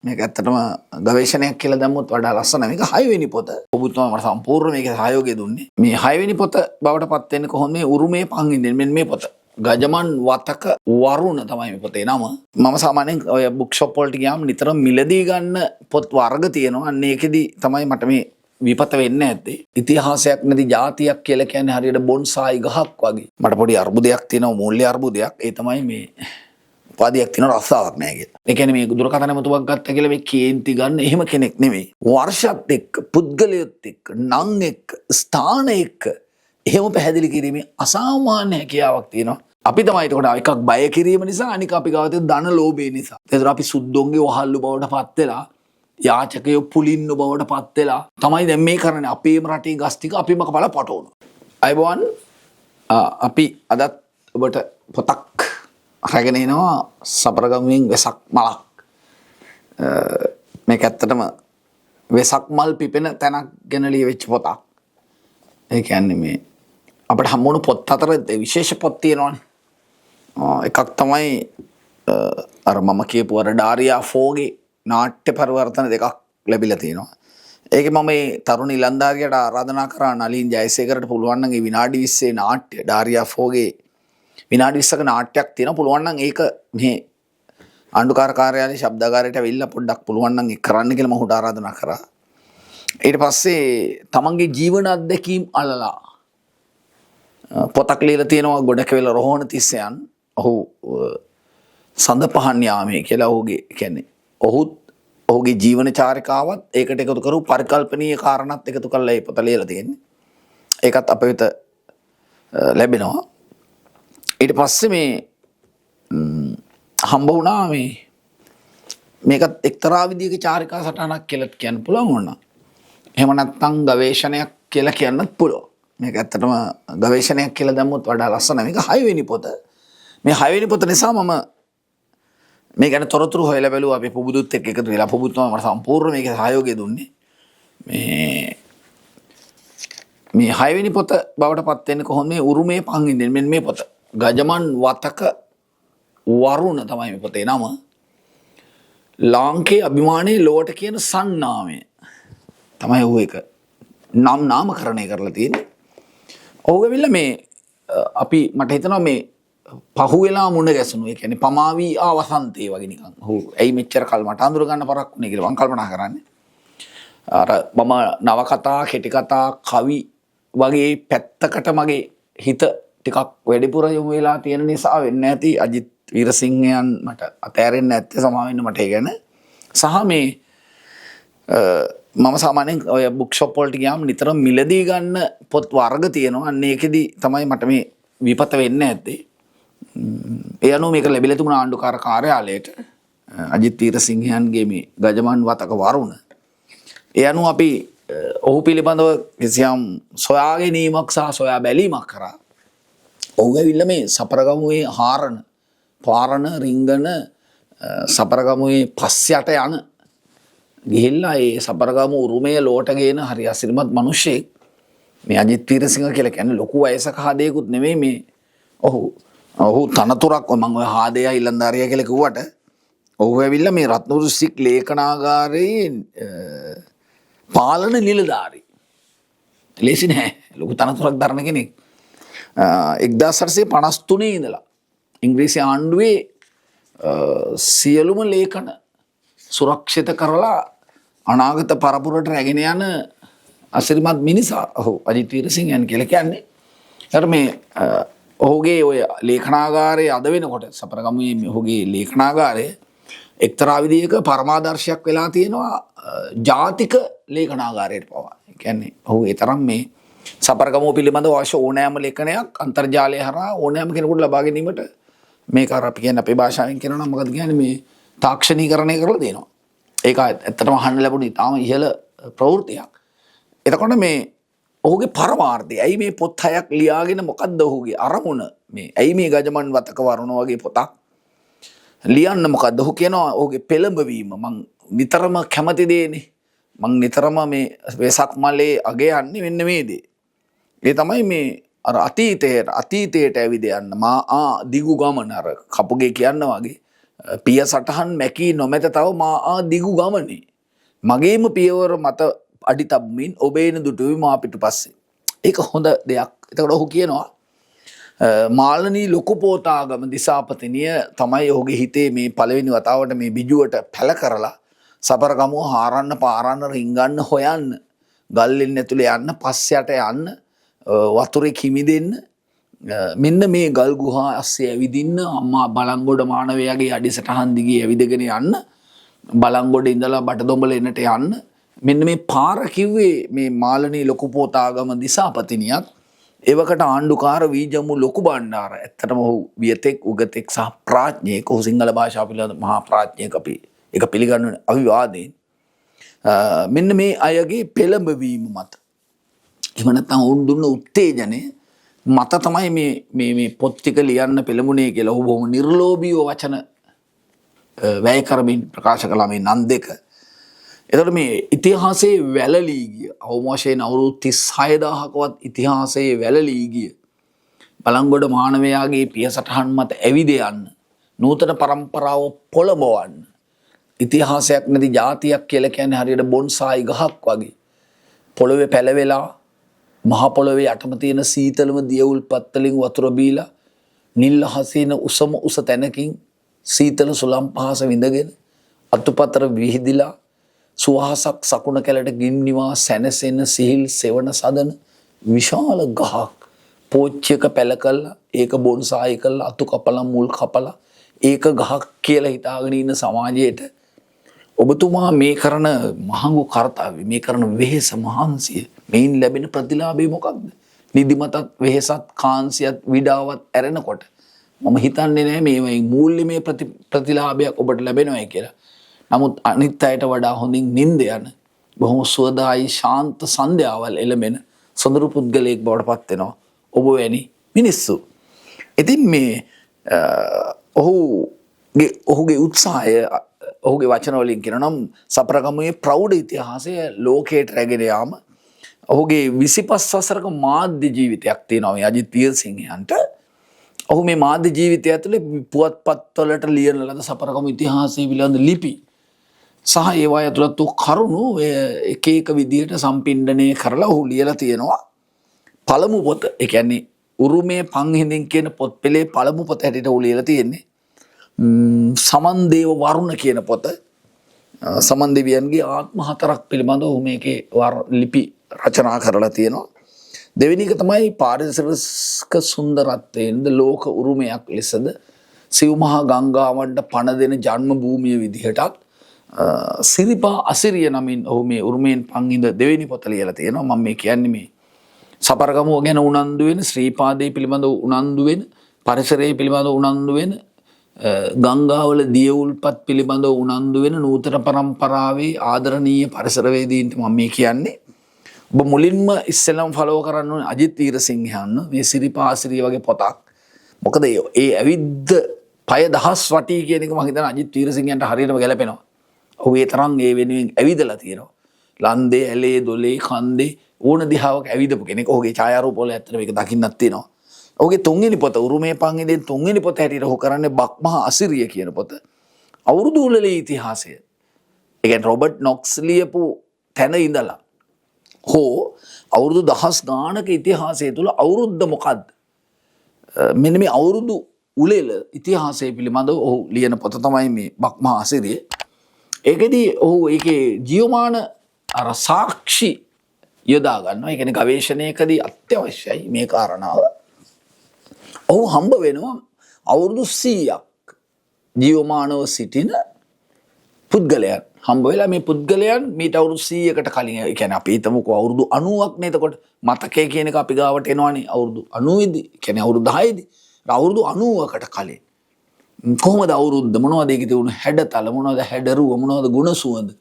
මේක ඇත්තටම ගවේෂණයක් කියලා දැම්මොත් වඩා ලස්සනයි. මේක 6 වෙනි පොත. ඔබතුමා මට සම්පූර්ණ මේකේ සහයෝගය දුන්නේ. මේ 6 වෙනි පොත බවට පත් වෙන්නේ කොහොමද? මේ උරුමයේ පංගින්දෙන් මෙන්න මේ පොත. ගජමන් වතක වරුණ තමයි මේ පොතේ නම. මම සාමාන්‍යයෙන් ඔය බුක් ෂොප් වලට ගියාම නිතරම මිලදී ගන්න පොත් වර්ග තියෙනවා. අන්න ඒකෙදි තමයි මට මේ විපත වෙන්නේ නැත්තේ. ඉතිහාසයක් නැති ජාතියක් කියලා කියන්නේ හරියට බොන්සායි ගහක් වගේ. මට පොඩි අර්බුදයක් තියෙනවා, මූල්‍ය අර්බුදයක්. ඒ තමයි මේ උපාධියක් තියෙන රස්සාවක් නැහැ කියලා. ඒ කියන්නේ මේ දුරකථන මතුවක් ගත්තා කියලා මේ කේන්ති ගන්න එහෙම කෙනෙක් නෙමෙයි. වර්ෂත් එක්ක, පුද්ගලයොත් එක්ක, නම් එක්ක, ස්ථාන එක්ක එහෙම පැහැදිලි කිරීමේ අසාමාන්‍ය හැකියාවක් තියෙනවා. අපි තමයි ඒකට එකක් බය කිරීම නිසා, අනික අපි ගාව තියෙන ධන ලෝභය නිසා. ඒතර අපි සුද්දොන්ගේ වහල්ලු බවට පත් වෙලා, යාචකයෝ පුලින්නු බවට පත් වෙලා තමයි දැන් මේ කරන්නේ. අපේම රටේ ගස් ටික අපිම කපලා පටවනවා. අයබෝන් අපි අදත් ඔබට පොතක් රැගෙන එනවා සබරගමුවෙන් වෙසක් මලක්. මේක ඇත්තටම වෙසක් මල් පිපෙන තැනක් ගැන ලියවිච්ච පොතක්. ඒ කියන්නේ මේ අපිට හම්බුණු පොත් අතර විශේෂ පොත් තියෙනවානේ. එකක් තමයි අර මම කියපු අර ඩාරියා ෆෝගේ නාට්‍ය පරිවර්තන දෙකක් ලැබිලා තියෙනවා. ඒකේ මම මේ තරුණ ඉලන්දාරියට ආරාධනා කරා නලින් ජයසේකරට පුළුවන් නම් ඒ විනාඩි 20 නාට්‍ය ඩාරියා ෆෝගේ විනාඩි 20ක නාට්‍යයක් තියෙනවා. පුළුවන් නම් ඒක මේ ආණ්ඩුකාර කාර්යාලයේ ශබ්දාගාරයට ඇවිල්ලා පොඩ්ඩක් පුළුවන් නම් ඒක කරන්න කියලා මම උඩ ආරාධනා කරා. ඊට පස්සේ තමන්ගේ ජීවන අත්දැකීම් අලලා පොතක් ලියලා තියෙනවා ගොඩකෙවල රෝහණ තිස්සයන්. ඔහු සඳ පහන් යාමේ කියලා ඔහුගේ කියන්නේ ඔහුගේ ජීවන චාරිකාවත් ඒකට එකතු කරු පරිකල්පනීය කාරණාත් එකතු කරලා මේ පොත ලියලා තියෙන්නේ. ඒකත් අප වෙත ලැබෙනවා. ඊට පස්සේ මේ හම්බ වුණා මේකත් එක්තරා විදිහක චාරිකා සටහනක් කියලා කියන්න පුළුවන් වුණා. එහෙම නැත්නම් ගවේෂණයක් කියලා කියන්නත් පුළුවන්. මේක ඇත්තටම ගවේෂණයක් කියලා දැම්මොත් වඩා ලස්සනයි. මේක 6 වෙනි පොත. මේ 6 වෙනි පොත නිසා මම මේ ගැන තොරතුරු හොයලා බැලුවා. අපි පුබුදුත් එක්ක එකතු වෙලා පුබුතුමා මට සම්පූර්ණ මේකේ සහයෝගය දුන්නේ. මේ 6 වෙනි පොත බවට පත් වෙන්නේ කොහොමද? මේ උරුමයේ පංගින්දෙන් මෙන්න මේ පොත. ගජමන් වතක වරුණ තමයි මේ පොතේ නම. ලාංකේය අභිමානයේ ලොවට කියන සන්නාමය තමයි ඔහු එක නාමකරණය කරලා තියෙන්නේ. ඔහු ඇවිල්ලා මේ අපි මට හිතෙනවා මේ පහුවෙලා මුණ ගැසුණු. ඒ කියන්නේ පමාවී ආවසන්තේ වගේ නිකන්. ඔහු ඇයි මෙච්චර කල් මට අඳුර ගන්න පරක් වුණේ කියලා මම කල්පනා කරන්නේ. අර මම නවකතා, කෙටි කතා, කවි වගේ පැත්තකට මගේ හිත ටිකක් වැඩිපුර යොමු වෙලා තියෙන නිසා වෙන්නේ නැති අජිත් වීරසිංහයන් මට අතෑරෙන්නේ නැත්තේ සමා වෙන්න මට ඒ ගැන. සහ මේ මම සාමාන්‍යයෙන් ඔය බුක් ෂොප් වලට ගියාම නිතරම මිලදී ගන්න පොත් වර්ග තියෙනවා. අන්න ඒකෙදි තමයි මට මේ විපත වෙන්නේ නැත්තේ. ඒ අනුව මේක ලැබිලා තිබුණා ආණ්ඩුකාර කාර්යාලයට අජිත් වීරසිංහයන්ගේ මේ ගජමන් වතක වරුණ. ඒ අනුව අපි ඔහු පිළිබඳව කිසියම් සොයා ගැනීමක් සහ සොයා බැලීමක් කරා. ඔහු ඇවිල්ලා මේ සපරගමුවේ පාරණ රිංගන සපරගමුවේ පස්යට යන ගිහිල්ලා ඒ සපරගමු උරුමයේ ලෝටගෙන හරි අසිරිමත් මිනිහෙක්. මේ අජිත් වීරසිංහ කියලා කියන්නේ ලොකු වයසක හදේකුත් නෙමෙයි මේ. ඔහු තනතුරක් මම ඔය හාදේ ඉලන්දාරියා කියලා කිව්වට ඔහු ඇවිල්ලා මේ රත්නපුර සික් ලේඛනාගාරයේ පාලන නිලධාරී. ලේසි නෑ. ලොකු තනතුරක් දරන කෙනෙක්. 1853 ඉඳලා ඉංග්‍රීසි ආණ්ඩුවේ සියලුම ලේඛන සුරක්ෂිත කරලා අනාගත පරපුරට රැගෙන යන අසිරිමත් මිනිසා ඔහු අජිත් වීරසිංහයන් කියලා කියන්නේ. ඒතර මේ ඔහුගේ ඔය ලේඛනාගාරයේ අද වෙනකොට සපරගමුවේ ඔහුගේ ලේඛනාගාරය එක්තරා විදිහක පරමාදර්ශයක් වෙලා තියෙනවා ජාතික ලේඛනාගාරයට පවා. ඒ කියන්නේ ඔහු ඒ තරම් මේ සපරගමුව පිළිබඳව අවශ්‍ය ඕනෑම ලේඛනයක් අන්තර්ජාලය හරහා ඕනෑම කෙනෙකුට ලබා ගැනීමට මේක අර අපි කියන්නේ අපේ භාෂාවෙන් කියනවා නම් මොකද කියන්නේ මේ තාක්ෂණීකරණය කරලා දෙනවා. ඒක ඇත්තටම අහන්න ලැබුණේ තාම ඉහළ ප්‍රවෘත්තියක්. එතකොට මේ ඔහුගේ පරමාර්ථය ඇයි මේ පොත් හයක් ලියාගෙන මොකද්ද ඔහුගේ අරමුණ? මේ ඇයි මේ ගජමන් වතක වරුණ වගේ පොතක් ලියන්න මොකද්ද? ඔහු කියනවා ඔහුගේ පෙළඹවීම මං නිතරම කැමති දෙන්නේ. මං නිතරම මේ වෙසක් මලේ අගයන්නේ මෙන්න මේ දේ. ඒ තමයි මේ අර අතීතයට ඇවිද යන්න දිගු ගමන අර කපුගේ කියන්න වගේ පිය සටහන් මැකී නොමැත තව මා දිගු ගමනේ. මගේම පියවර මත අඩි තබමින් ඔබේන දුටුවේ මා පිටුපස්සේ. ඒක හොඳ දෙයක්. එතකොට ඔහු කියනවා මාළනී ලොකු පෝතාගම දිසාපතිනිය තමයි ඔහුගේ හිතේ මේ පළවෙනි වතාවට මේ බිජුවට පැල කරලා සපරගමුව හාරන්න පාරන්න රිංගන්න හොයන්න ගල්ලෙන් ඇතුලේ යන්න පස් යට යන්න වතුරේ කිමිදෙන්න මෙන්න මේ ගල් ගුහා අස්සේ ඇවිදින්න අම්මා බලංගොඩ මානවයාගේ අඩිසටහන් දිගේ ඇවිදගෙන යන්න බලංගොඩ ඉඳලා බටදොඹල එන්නට යන්න මෙන්න මේ පාර කිව්වේ මේ මාළනී ලොකු පෝතාගම දිසාපතිනියත් එවකට ආණ්ඩුකාර වීජමු ලොකු බණ්ඩාර ඇත්තටම ඔහු වියතෙක් උගතෙක් සහ ප්‍රඥයෙක් ඔහු සිංහල භාෂාව පිළිබඳ මහා ප්‍රඥයෙක් අපි ඒක පිළිගන්න අවිවාදයෙන් මෙන්න මේ අයගේ පෙළඹවීම මත එහෙම නැත්නම් ඔවුන් දුන්න උත්තේජනය මත තමයි මේ පොත් ටික ලියන්න පෙළඹුණේ කියලා ඔහු බොහොම නිර්ලෝභීව වචන වැය කරමින් ප්‍රකාශ කළා මේ නන් දෙක. එතකොට මේ ඉතිහාසයේ වැළලී ගිය අවම වශයෙන් අවුරුදු 36000කවත් ඉතිහාසයේ වැළලී ගිය බලංගොඩ මානවයාගේ පියසටහන් මත ඇවිද යන්න නූතන પરම්පරාව පොළඹවන්න ඉතිහාසයක් නැති ජාතියක් කියලා කියන්නේ හරියට බොන්සායි ගහක් වගේ පොළවේ පැලවෙලා මහ පොළවේ යටම තියෙන සීතලම දියවුල් පත්තලින් වතුර බීලා නිල් හසින උසම උස තැනකින් සීතල සුළම් පහස විඳගෙන අතුපතර විහිදිලා සුවහසක් සකුණ කැලට ගින්නිවා සැනසෙන සිහිල් සෙවන සදන විශාල ගහක් පෝච්චියක පැල කළා ඒක බොන්සායි කළා අතු කපලා මුල් කපලා ඒක ගහක් කියලා හිතාගෙන ඉන්න සමාජයේට ඔබතුමා මේ කරන මහඟු කාර්යය මේ කරන වෙහෙස මහන්සිය මේන් ලැබෙන ප්‍රතිලාභය මොකක්ද? නිදිමතත් වෙහෙසත් කාන්සියත් විඩාවත් ඇරෙනකොට මම හිතන්නේ නෑ මේ මූල්‍යමය ප්‍රතිලාභයක් ඔබට ලැබෙනවා කියලා. නමුත් අනිත් අයට වඩා හොඳින් නිින්ද යන බොහොම සුවදායි ශාන්ත සන්ධ්‍යාවල් එළමෙන සොඳුරු පුද්ගලයෙක් බවට පත් වෙනවා ඔබ වැනි මිනිස්සු. ඉතින් මේ ඔහුගේ උත්සාහය ඔහුගේ වචන වලින් කියනනම් සපරගමුවේ ප්‍රෞಢ ඉතිහාසය ලෝකයට රැගෙන යාම ඔහුගේ 25 වසරක මාධ්‍ය ජීවිතයක් තියෙනවා මේ අජිත් වීරසිංහයන්ට. ඔහු මේ මාධ්‍ය ජීවිතය ඇතුලේ පුවත්පත්වලට ලියන ලද සපරගමු ඉතිහාසය පිළිබඳ ලිපි සහ ඒවා ඇතුළත් වූ කරුණු එක එක විදිහට සම්පින්ඩණය කරලා ඔහු ලියලා තියෙනවා. පළමු පොත ඒ කියන්නේ උරුමේ පන්හිඳින් කියන පොත් පෙළේ පළමු පොත හැටියට ඔහු ලියලා තියෙන්නේ. සමන් දේව වරුණ කියන පොත සමන් දෙවියන්ගේ ආත්ම හතරක් පිළිබඳව ඔහු මේකේ ලිපි රචනා කරලා තියෙනවා. දෙවෙනි එක තමයි පාරිසරික සුන්දරත්වයෙන්ද ලෝක උරුමයක් ලෙසද සිව්මහා ගංගාවන්ට පණ දෙන ජන්ම භූමිය විදිහටත් සිරිපා අසිරිය නමින් ඔහු මේ උරුමයෙන් පන්හිඳ දෙවෙනි පොත ලියලා තියෙනවා. මම මේ කියන්නේ මේ සපරගමුව ගැන උනන්දු වෙන ශ්‍රීපාදේ පිළිබඳව උනන්දු වෙන පරිසරයේ පිළිබඳව උනන්දු වෙන ගංගාවල දියවුල්පත් පිළිබඳව උනන්දු වෙන නූතන પરම්පරාවේ ආදරණීය පරිසරවේදීන්ට මම මේ කියන්නේ. ඔබ මුලින්ම ඉස්සෙල්ලම ෆලෝ කරන්න ඕනේ අජිත් වීරසිංහයන් මේ සිරිපාසිරිය වගේ පොතක්. මොකද ඒ ඇවිද්ද පය දහස් වටී කියන එක මම හිතන අජිත් වීරසිංහයන්ට හරියටම ගැලපෙනවා. ඔහු ඒ තරම් ඒ වෙනුවෙන් ඇවිදලා තියෙනවා. ලන්දේ ඇලේ දොලේ කන්දේ ඕන දිහාවක ඇවිදපු කෙනෙක්. ඔහුගේ ඡායාරූප වල ඇත්තට මේක දකින්නත් තියෙනවා. ඔහුගේ තුන්වෙනි පොත උරුමේ පන්හිඳෙන් තුන්වෙනි පොත හැටියට ඔහු කරන්නේ බක්මහා අසිරිය කියන පොත. අවුරුදු වලේ ඉතිහාසය. ඒ කියන්නේ රොබර්ට් නොක්ස් ලියපු තැන ඉඳලා හෝ අවුරුදු දහස් ගානක ඉතිහාසය තුළ අවුරුද්ද මොකද්ද? මෙන්න මේ අවුරුදු උලෙල ඉතිහාසය පිළිබඳව ඔහු ලියන පොත තමයි මේ බක්මහා අසිරිය. ඒකෙදී ඔහු ඒකේ ජීවමාන අර සාක්ෂි යොදා ගන්නවා. ඒ කියන්නේ ගවේෂණයකදී අත්‍යවශ්‍යයි මේ කාරණාව. ඔහු හම්බ වෙනවා අවුරුදු 100ක් ජීවමානව සිටින පුද්ගලයන් හම්බ වෙලා මේ පුද්ගලයන් මීට අවුරුදු 100කට කලින් ඒ කියන්නේ අපි හිතමුකෝ අවුරුදු 90ක් නේ. එතකොට මතකය කියන එක අපි ගාවට එනවනේ අවුරුදු 90 දී. කියන්නේ අවුරුදු 10 දී. අවුරුදු 90කට කලින් කොහොමද අවුරුද්ද මොනවද ඒකේ තිබුණු හැඩතල මොනවද හැඩරුව මොනවද ගුණ සුවඳ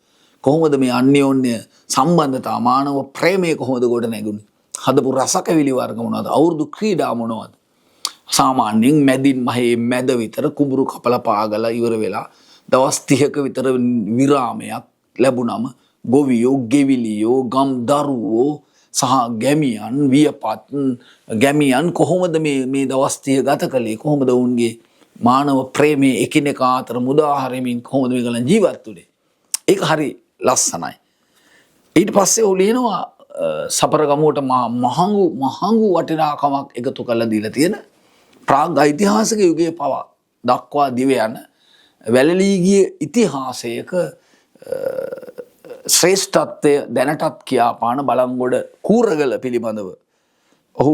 කොහොමද මේ අන්‍යෝන්‍ය සම්බන්ධතාව මානව ප්‍රේමය කොහොමද ගොඩ නැගුණේ හදපු රසකවිලි වර්ග මොනවද අවුරුදු ක්‍රීඩා මොනවද සාමාන්‍යයෙන් මැදින් මහේ මැද විතර කුඹුරු කපලා පාගලා ඉවර වෙලා දවස් 30ක විතර විරාමයක් ලැබුණම ගොවියෝ ගෙවිලියෝ ගම් දරුවෝ සහ ගැමියන් වියපත් ගැමියන් කොහොමද මේ දවස් 30 ගත කළේ කොහොමද උන්ගේ මානව ප්‍රේමයේ එකිනෙකා අතර මුදා හරිමින් කොහොමද මේගොල්ලන් ජීවත් වුනේ. ඒක හරි ලස්සනයි. ඊට පස්සේ ඔහු ලියනවා සපරගමුවට මහඟු වටිනාකමක් එකතු කරලා දීලා තියෙන ප්‍රාග් ඓතිහාසික යුගයේ පවා දක්වා දිව යන වැළලී ගිය ඉතිහාසයක ශ්‍රේෂ්ඨත්වය දැනටත් කියාපාන බලංගොඩ කූරගල පිළිබඳව ඔහු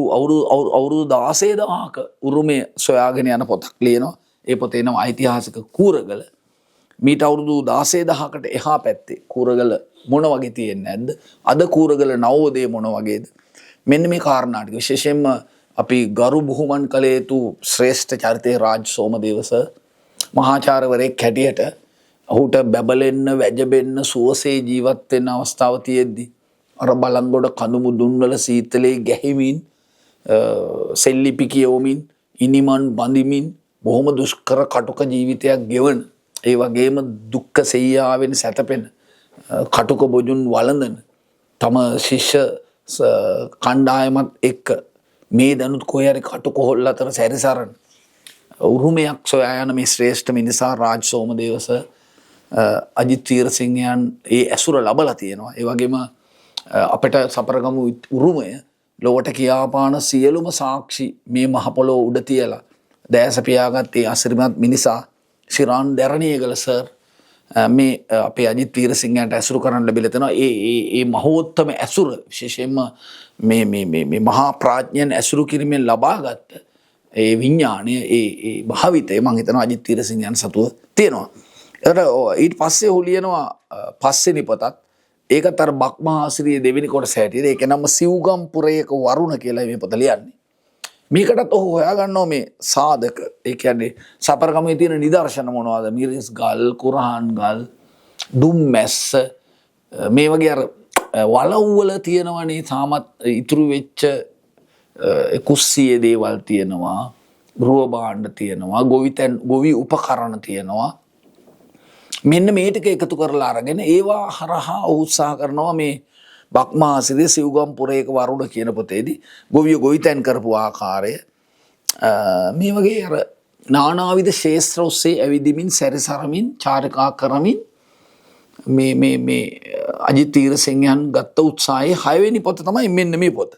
අවුරුදු 16000ක උරුමය සොයාගෙන යන පොතක් ලියනවා. ඒ පොතේ නම ඓතිහාසික කූරගල. මීට අවුරුදු 16000කට එහා පැත්තේ කූරගල මොන වගේ තියෙන්නේ නැද්ද? අද කූරගල නවෝදය මොන වගේද? මෙන්න මේ කාරණා ටික විශේෂයෙන්ම අපි ගරු බුහුමන් කළ යුතු ශ්‍රේෂ්ඨ චරිතේ රාජ් සෝමදේව සර් මහාචාර්යවරයෙක් හැටියට ඔහුට බැබලෙන්න වැජබෙන්න සුවසේ ජීවත් වෙන්න අවස්ථාව තියෙද්දි අර බලංගොඩ කඳුමුදුන් වල සීතලේ ගැහිමින් සෙල්ලිපි කියවමින් ඉනිමන් බඳිමින් බොහොම දුෂ්කර කටුක ජීවිතයක් ගෙවන ඒ වගේම දුක්ඛ සෙයියාවෙන් සැතපෙන කටුක බොජුන් වළඳන තම ශිෂ්‍ය කණ්ඩායමත් එක්ක මේ දනුත් කොහේ හරි කටුකොහොල් අතර සැරිසරන උරුමයක් සොයා යන මේ ශ්‍රේෂ්ඨ මිනිසා රාජ් සෝමදේව සර් අජිත් වීරසිංහයන් ඒ ඇසුර ලබලා තියෙනවා. ඒ වගේම අපිට සපරගමු උරුමය ලොවට කියාපාන සියලුම සාක්ෂි මේ මහ පොළොව උඩ තියලා දැස පියාගත් ඒ අසිරිමත් මිනිසා ශිරාන් දැරණියගල සර් මේ අපේ අජිත් වීරසිංහයන්ට ඇසුරු කරන්න ලැබිලා තියෙනවා. ඒ මහෝත්තම ඇසුර විශේෂයෙන්ම මේ මහා ප්‍රඥයන් ඇසුරු කිරීමෙන් ලබාගත් ඒ විඥාණය ඒ භාවිතය මම හිතනවා අජිත් වීරසිංහයන් සතුව තියෙනවා. ඊට පස්සේ ඔහු ලියනවා පස්වෙනි පොතත් ඒකත් අර බක්මහාසිරිය දෙවෙනි කොටස හැටියට ඒක නම සිව්ගම් පුරයක වරුණ කියලා මේ පොත ලියන්නේ. මේකටත් ඔහු හොයාගන්නවා මේ සාධක. ඒ කියන්නේ සපරගමේ තියෙන නිදර්ශන මොනවද? මිරිස් ගල්, කුරහන් ගල්, දුම්මැස්ස මේ වගේ අර වලව්වල තියෙනවනේ තාමත් ඉතුරු වෙච්ච කුස්සියේ දේවල් තියෙනවා, ගෘහ භාණ්ඩ තියෙනවා, ගොවි උපකරණ තියෙනවා. මෙන්න මේ ටික එකතු කරලා අරගෙන ඒවා හරහා උත්සාහ කරනවා මේ බක්මහාසිරිය සිව්ගම් පුරයක වරුණ කියන පොතේදී ගොවිය ගොවිතැන් කරපු ආකාරය මේ වගේ අර නානාවිධ ශේෂ්ත්‍ර ඔස්සේ ඇවිදිමින් සැරිසරමින් චාරිකා කරමින් මේ අජිත් වීරසිංහයන් ගත්ත උත්සාහයේ 6 වෙනි පොත තමයි මෙන්න මේ පොත.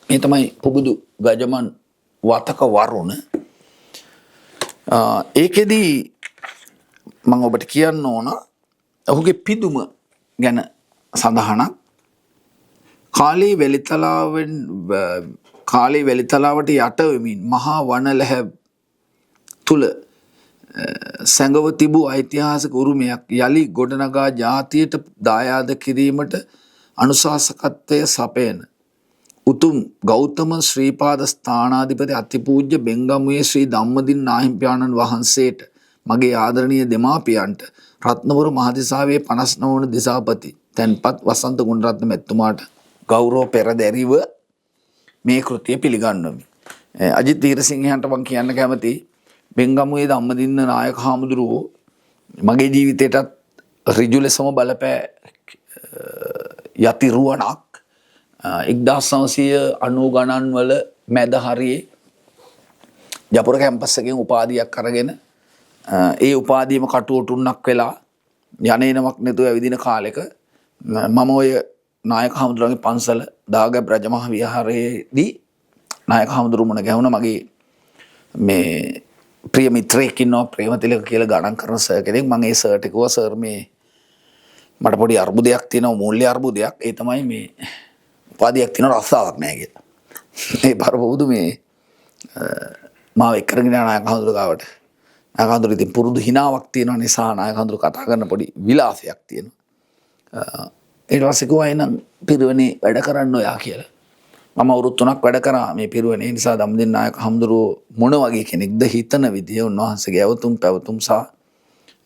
මේ තමයි පුබුදු ගජමන් වතක වරුණ. ඒකෙදී මම ඔබට කියන්න ඕන ඔහුගේ පිදුම ගැන සඳහනක්. කාලේ වැලිතලාවට යට වෙමින් මහා වනලැහැ තුල සැඟව තිබූ ඓතිහාසික උරුමයක් යලි ගොඩනගා ජාතියට දායාද කිරීමට අනුශාසකත්වය සපයන උතුම් ගෞතම ශ්‍රීපාද ස්ථානාධිපති අතිපූජ්‍ය බෙංගමුවේ ශ්‍රී ධම්මදින් නාහිමිපාණන් වහන්සේට මගේ ආදරණීය දෙමාපියන්ට රත්නපුර මහදිසාවේ 59 වන දිසාපති තැන්පත් වසන්ත ගුණරත්න මැතිතුමාට ගෞරව පෙරදැරිව මේ කෘතිය පිළිගන්වමි. අජිත් වීරසිංහයන්ට මම කියන්න කැමති බෙංගමුවේ ධම්මදින්න නායක හාමුදුරුවෝ මගේ ජීවිතයටත් ඍජු ලෙසම බලපෑ යතිරුවණක් 1990 ගණන් වල මැද හරියේ ජපුර කැම්පස් එකෙන් උපාධියක් අරගෙන ඒ උපාධියම කටුවටුන්නක් වෙලා යන්නේනමක් නැතුව ඇවිදින කාලෙක මම ඔය නායක හාමුදුරුවන්ගේ පන්සල දාගැබ් රජමහා විහාරයේදී නායක හාමුදුරුවෝ මුණ ගැහුණා. මගේ මේ ප්‍රිය මිත්‍රයෙක් ඉන්නවා ප්‍රේමතිලක කියලා ගණන් කරන සර් කෙනෙක්. මම ඒ සර්ට කිව්වා සර් මේ මට පොඩි අර්බුදයක් තියෙනවා, මූල්‍ය අර්බුදයක්. ඒ තමයි මේ උපාධියක් තියෙන රස්සාවක් නැහැ කියලා. ඒ බරපොදු මේ මාව එක්කරගෙන යන නායක හාමුදුරුවෝ ගාවට. නායක හාමුදුරුවෝ ඉතින් පුරුදු හිනාවක් තියෙන නිසා නායක හාමුදුරුවෝ කතා කරන පොඩි විලාසයක් තියෙනවා. ඊට පස්සේ කිව්වා එහෙනම් පිරුවනේ වැඩ කරන්න ඔයා කියලා. මම අවුරුදු 3ක් වැඩ කරා මේ පිරුවනේ. ඒ නිසා ධම්මදින් නායක හාමුදුරුවෝ මොන වගේ කෙනෙක්ද හිතන විදිය උන්වහන්සේගේ අවතුම් පැවතුම් සහ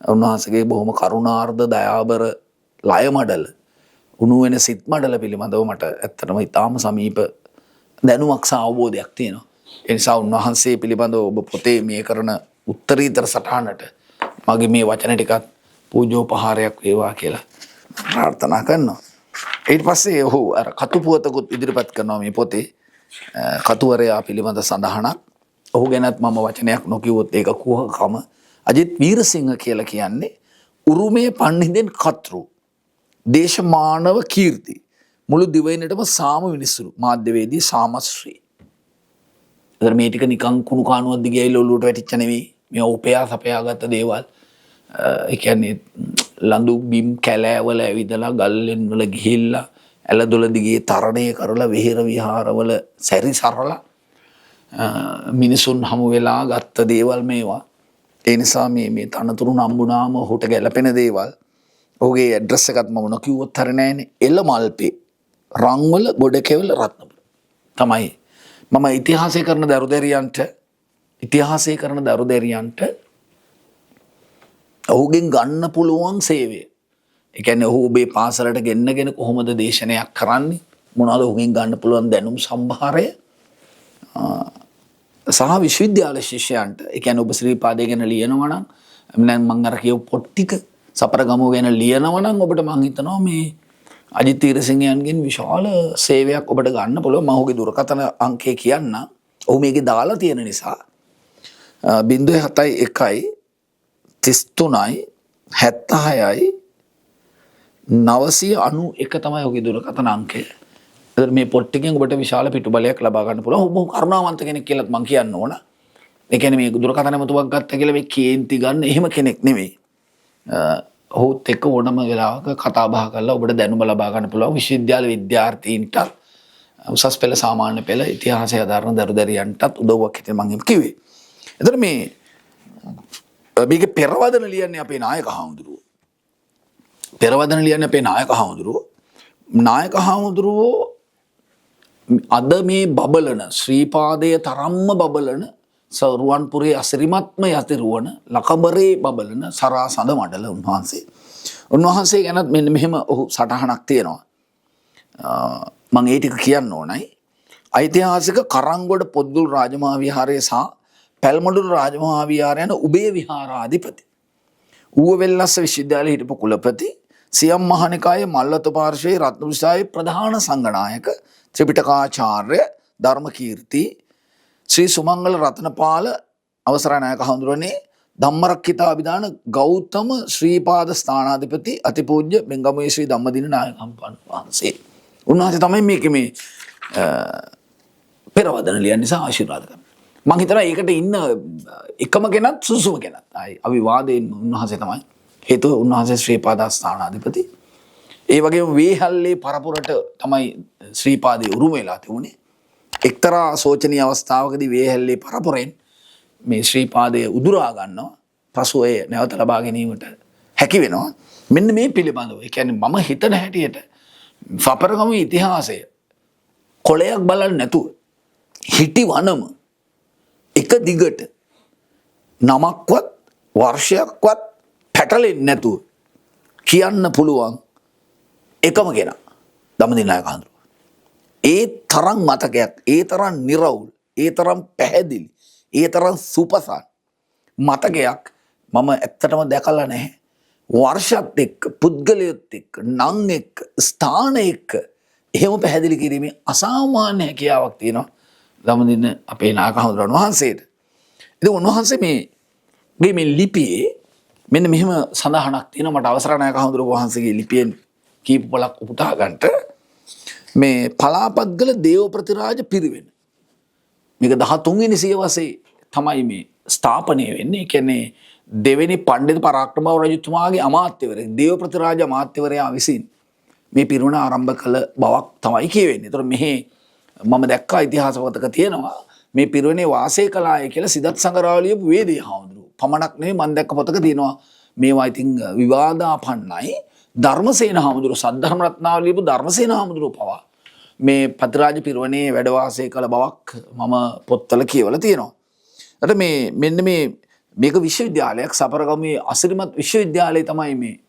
උන්වහන්සේගේ බොහොම කරුණාර්ධ දයාබර ලය මඩල උණු වෙන සිත් මඩල පිළිබඳව මට ඇත්තටම ඉතාම සමීප දැනුමක් සහ අවබෝධයක් තියෙනවා. ඒ නිසා උන්වහන්සේ පිළිබඳව ඔබ පොතේ මේ කරන උත්තරීතර සටහනට මගේ මේ වචන ටිකත් පූජෝපහාරයක් වේවා කියලා ප්‍රාර්ථනා කරනවා. ඊට පස්සේ ඔහු අර කතු පුවතකුත් ඉදිරිපත් කරනවා මේ පොතේ කතුවරයා පිළිබඳ සඳහනක්. ඔහු ගැනත් මම වචනයක් නොකියවොත් ඒක කුහකම. අජිත් වීරසිංහ කියලා කියන්නේ උරුමයේ පන්හිඳෙන් කතෘ දේශමානව කීර්ති මුළු දිවයිනටම සාම විනිසුරු මාධ්‍යවේදී සාමශ්‍රී. ඒතර මේ ටික නිකන් කුණු කානුවක් දිගේ ඇවිල්ලා ඔලුවට වැටිච්ච නෙවෙයි. මේ උපයා සපයාගත්ත දේවල්. ඒ කියන්නේ ලඳු බිම් කැලෑවල ඇවිදලා ගල්ලෙන් වල ගිහිල්ලා ඇලදොල දිගේ තරණය කරලා විහෙර විහාරවල සැරිසරලා මිනිසුන් හමු වෙලා ගත්ත දේවල් මේවා. ඒ නිසා මේ තනතුරු නම්බුනාම ඔහුට ගැලපෙන දේවල්. ඔහුගේ ඇඩ්‍රස් එකත් මම නොකියුවොත් හරිය නෑනේ. එළ මල්පේ රන්වල ගොඩකෙවල රත්නපුර තමයි. මම ඉතිහාසය කරන දරුදැරියන්ට ඔහුගෙන් ගන්න පුළුවන් සේවය. ඒ කියන්නේ ඔහු ඔබේ පාසලට ගෙන්නගෙන කොහොමද දේශනයක් කරන්නේ? මොනවද ඔහුගෙන් ගන්න පුළුවන් දැනුම් සම්භාරය? සහ විශ්වවිද්‍යාල ශිෂ්‍යයන්ට ඒ කියන්නේ ඔබ ශ්‍රීපාදේ ගැන ලියනවා නම් මම අර කියව පොත් ටික සපරගමුව ගැන ලියනවා නම් ඔබට මම හිතනවා මේ අජිත් තීරසිංහයන්ගෙන් විශාල සේවයක් ඔබට ගන්න පුළුවන්. මම ඔහුගේ දුරකථන අංකය කියන්න. ඔහු මේකේ දාලා තියෙන නිසා 071 33යි 76යි 991 තමයි ඔහුගේ දුරකථන අංකය. මේ පොත් ටිකෙන් ඔබට විශාල පිටුබලයක් ලබා ගන්න පුළුවන්. ඔබ කරුණාවන්ත කෙනෙක් කියලාත් මම කියන්න ඕන. ඒ කියන්නේ මේ දුරකථන මතුවක් ගත්තා කියලා මේ කේන්ති ගන්න එහෙම කෙනෙක් නෙවෙයි. ඔහුත් එක්ක ඕනම වෙලාවක කතා බහ කරලා ඔබට දැනුම ලබා ගන්න පුළුවන්. විශ්වවිද්‍යාල විද්‍යාර්ථීන්ට උසස් පෙළ සාමාන්‍ය පෙළ ඉතිහාසය අදාරන දරුදැරියන්ටත් උදව්වක් හිතේ මම කිව්වේ. එතකොට මේකේ පෙරවදන ලියන්නේ අපේ නායක හාමුදුරුවෝ. නායක හාමුදුරුවෝ අද මේ බබලන ශ්‍රීපාදයේ තරම්ම බබලන සරුවන්පුරේ අසිරිමත්ම යතිරුවන ලකබරේ බබලන සරාසඳ මඩල උන්වහන්සේ ගැනත් මෙන්න මෙහෙම ඔහු සටහනක් තියෙනවා. මම ඒ ටික කියන්න ඕනයි. ඓතිහාසික කරංගොඩ පොත්ගුල් රාජමහා විහාරය සහ පැල්මඩුල් රාජමහා විහාරය යන උභය විහාරාධිපති. ඌව වෙල්ලස්ස විශ්වවිද්‍යාලයේ හිටපු කුලපති සියම් මහනිකායේ මල්වතු පාර්ශ්වයේ රත්නපුරිසාවේ ප්‍රධාන සංඝනායක ත්‍රිපිටකාචාර්ය ධර්මකීර්ති ශ්‍රී සුමංගල රත්නපාල අවසරයි නායක හඳුරන්නේ ධම්මරක්ඛිතා අභිදාන ගෞතම ශ්‍රීපාද ස්ථානාධිපති අතිපූජ්‍ය බෙන්ගමුවේ ශ්‍රී ධම්මදින නායක හම්පන් වහන්සේ. උන්වහන්සේ තමයි මේකේ මේ පෙරවදන ලියන නිසා ආශිර්වාද කරනවා. මම හිතනවා ඒකට ඉන්න එකම කෙනත් සුසුම කෙනත් අවිවාදයෙන් උන්වහන්සේ තමයි. හේතුව උන්වහන්සේ ශ්‍රීපාද ස්ථානාධිපති. ඒ වගේම වේහල්ලේ පරපුරට තමයි ශ්‍රීපාදේ උරුම වෙලා තිබුණේ. එක්තරා සෝචනීය අවස්ථාවකදී වේහල්ලේ පරපුරෙන් මේ ශ්‍රීපාදය උදුරා ගන්නවා. පසු එය නැවත ලබා ගැනීමට හැකි වෙනවා. මෙන්න මේ පිළිබඳව. ඒ කියන්නේ මම හිතන හැටියට සපරගමුවේ ඉතිහාසය කොලයක් බලන්නේ නැතුව හිටි වනම එක දිගට නමක්වත් වර්ෂයක්වත් පැටලෙන්නේ නැතුව කියන්න පුළුවන් එකම කෙනා ධම්මදින නායක හඳුරුවෝ. ඒ තරම් මතකයක්, ඒ තරම් නිර්වුල්, ඒ තරම් පැහැදිලි, ඒ තරම් සුපසන් මතකයක් මම ඇත්තටම දැකලා නැහැ. වර්ෂත් එක්ක, පුද්ගලයොත් එක්ක, නම් එක්ක, ස්ථාන එක්ක එහෙම පැහැදිලි කිරීමේ අසාමාන්‍ය හැකියාවක් තියෙනවා ධම්මදින අපේ නායක හඳුරුවන් වහන්සේට. ඉතින් උන්වහන්සේ මේ ලිපියේ මෙන්න මෙහෙම සඳහනක් තියෙනවා. මට අවසර නායක හඳුරුවන් වහන්සේගේ ලිපියෙන් කීප පොලක් උපුටා ගන්නට. මේ පලාපත්ගල දේව ප්‍රතිරාජ පිරිවෙන මේක 13 වෙනි සියවසේ තමයි මේ ස්ථාපනය වෙන්නේ. ඒ කියන්නේ දෙවෙනි පණ්ඩිත පරාක්‍රමබාහු රජතුමාගේ අමාත්‍යවරයෙක් දේව ප්‍රතිරාජ අමාත්‍යවරයා විසින් මේ පිරිවෙන ආරම්භ කළ බවක් තමයි කියවෙන්නේ. ඒතර මෙහි මම දැක්කා ඉතිහාස පොතක තියෙනවා මේ පිරිවෙනේ වාසය කළාය කියලා සිදත් සංගරාවලිය වේදී හාමුදුරුවෝ. පමණක් නෙවෙයි මම දැක්ක පොතක තියෙනවා මේවා ඉතින් විවාදාපන්නයි. ධර්මසේන හාමුදුරුවෝ සද්ධර්ම රත්නාවලිය ලියපු ධර්මසේන හාමුදුරුවෝ පවා මේ පතිරාජ පිරිවෙනේ වැඩ වාසය කළ බවක් මම පොත්වල කියවලා තියෙනවා. ඊට මෙන්න මේක විශ්වවිද්‍යාලයක් සපරගමුවේ අසිරිමත් විශ්වවිද්‍යාලය තමයි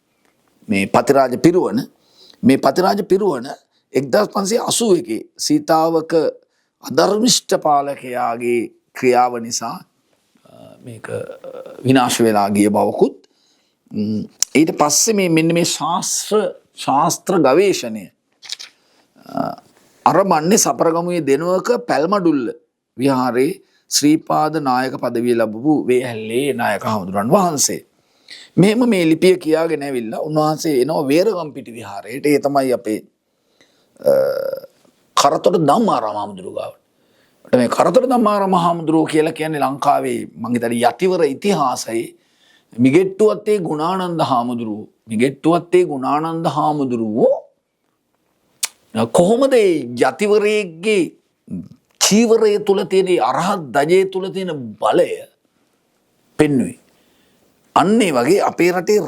මේ පතිරාජ පිරිවන. මේ පතිරාජ පිරිවන 1581 සීතාවක අධර්මිෂ්ඨ පාලකයාගේ ක්‍රියාව නිසා මේක විනාශ වෙලා ගිය බවකුත් ඊට පස්සේ මෙන්න මේ ශාස්ත්‍ර ගවේෂණය අරමන්නේ සපරගමුවේ දෙනවක පැල්මඩුල්ල විහාරේ ශ්‍රීපාද නායක පදවිය ලැබපු වේහැල්ලේ නායක හාමුදුරන් වහන්සේ. මෙහෙම මේ ලිපිය කියාගෙන ඇවිල්ලා උන්වහන්සේ එනවා වේරගම්පිටි විහාරයට. ඒ තමයි අපේ කරතොට ධම්මාරාම හාමුදුරුවෝ ගාවට. මේ කරතොට ධම්මාරාම හාමුදුරුවෝ කියලා කියන්නේ ලංකාවේ මං හිතන්නේ යටිවර ඉතිහාසයේ මිගෙට්ටුවත්තේ ගුණානන්ද හාමුදුරුවෝ කොහොමද යතිවරයෙක්ගේ චීවරය තුළ තියෙන අරහත් දජය තුළ තියෙන බලය පෙන්වුවේ. අන්නේ වගේ අපේ රටේ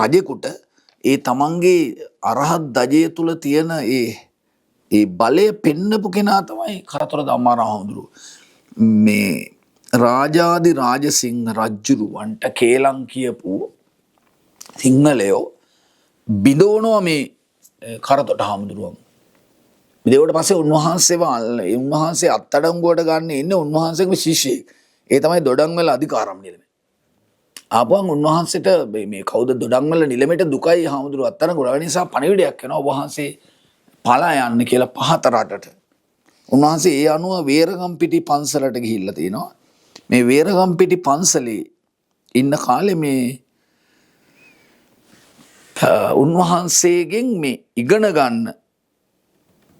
රජෙකුට ඒ තමන්ගේ අරහත් දජය තුළ තියෙන ඒ බලය පෙන්නපු කෙනා තමයි කරතොට ධම්මාරාම හාමුදුරුවෝ. මේ රාජාදි රාජසිංහ රජ්ජුරුවන්ට කේලම් කියපු සිංහලයෝ බිඳවනවා මේ කරතොට හාමුදුරුවෝ. බිඳවට පස්සේ උන්වහන්සේ අත්අඩංගුවට ගන්න ඉන්නේ උන්වහන්සේගේ ශිෂ්‍යයෙක්. ඒ තමයි දොඩංවල අධිකාරම් නිලමේ. ආපුවම උන්වහන්සේට මේ කවුද දොඩංවල නිලමේට දුකයි හාමුදුරුවෝ අත්අඩංගුවට නිසා පණිවිඩයක් එනවා වහන්සේ පලා යන්න කියලා පහත රටට. උන්වහන්සේ ඒ අනුව වේරගම්පිටි පන්සලට ගිහිල්ලා තිනවා. මේ වේරගම්පිටි පන්සලේ ඉන්න කාලේ මේ උන්වහන්සේගෙන් මේ ඉගෙන ගන්න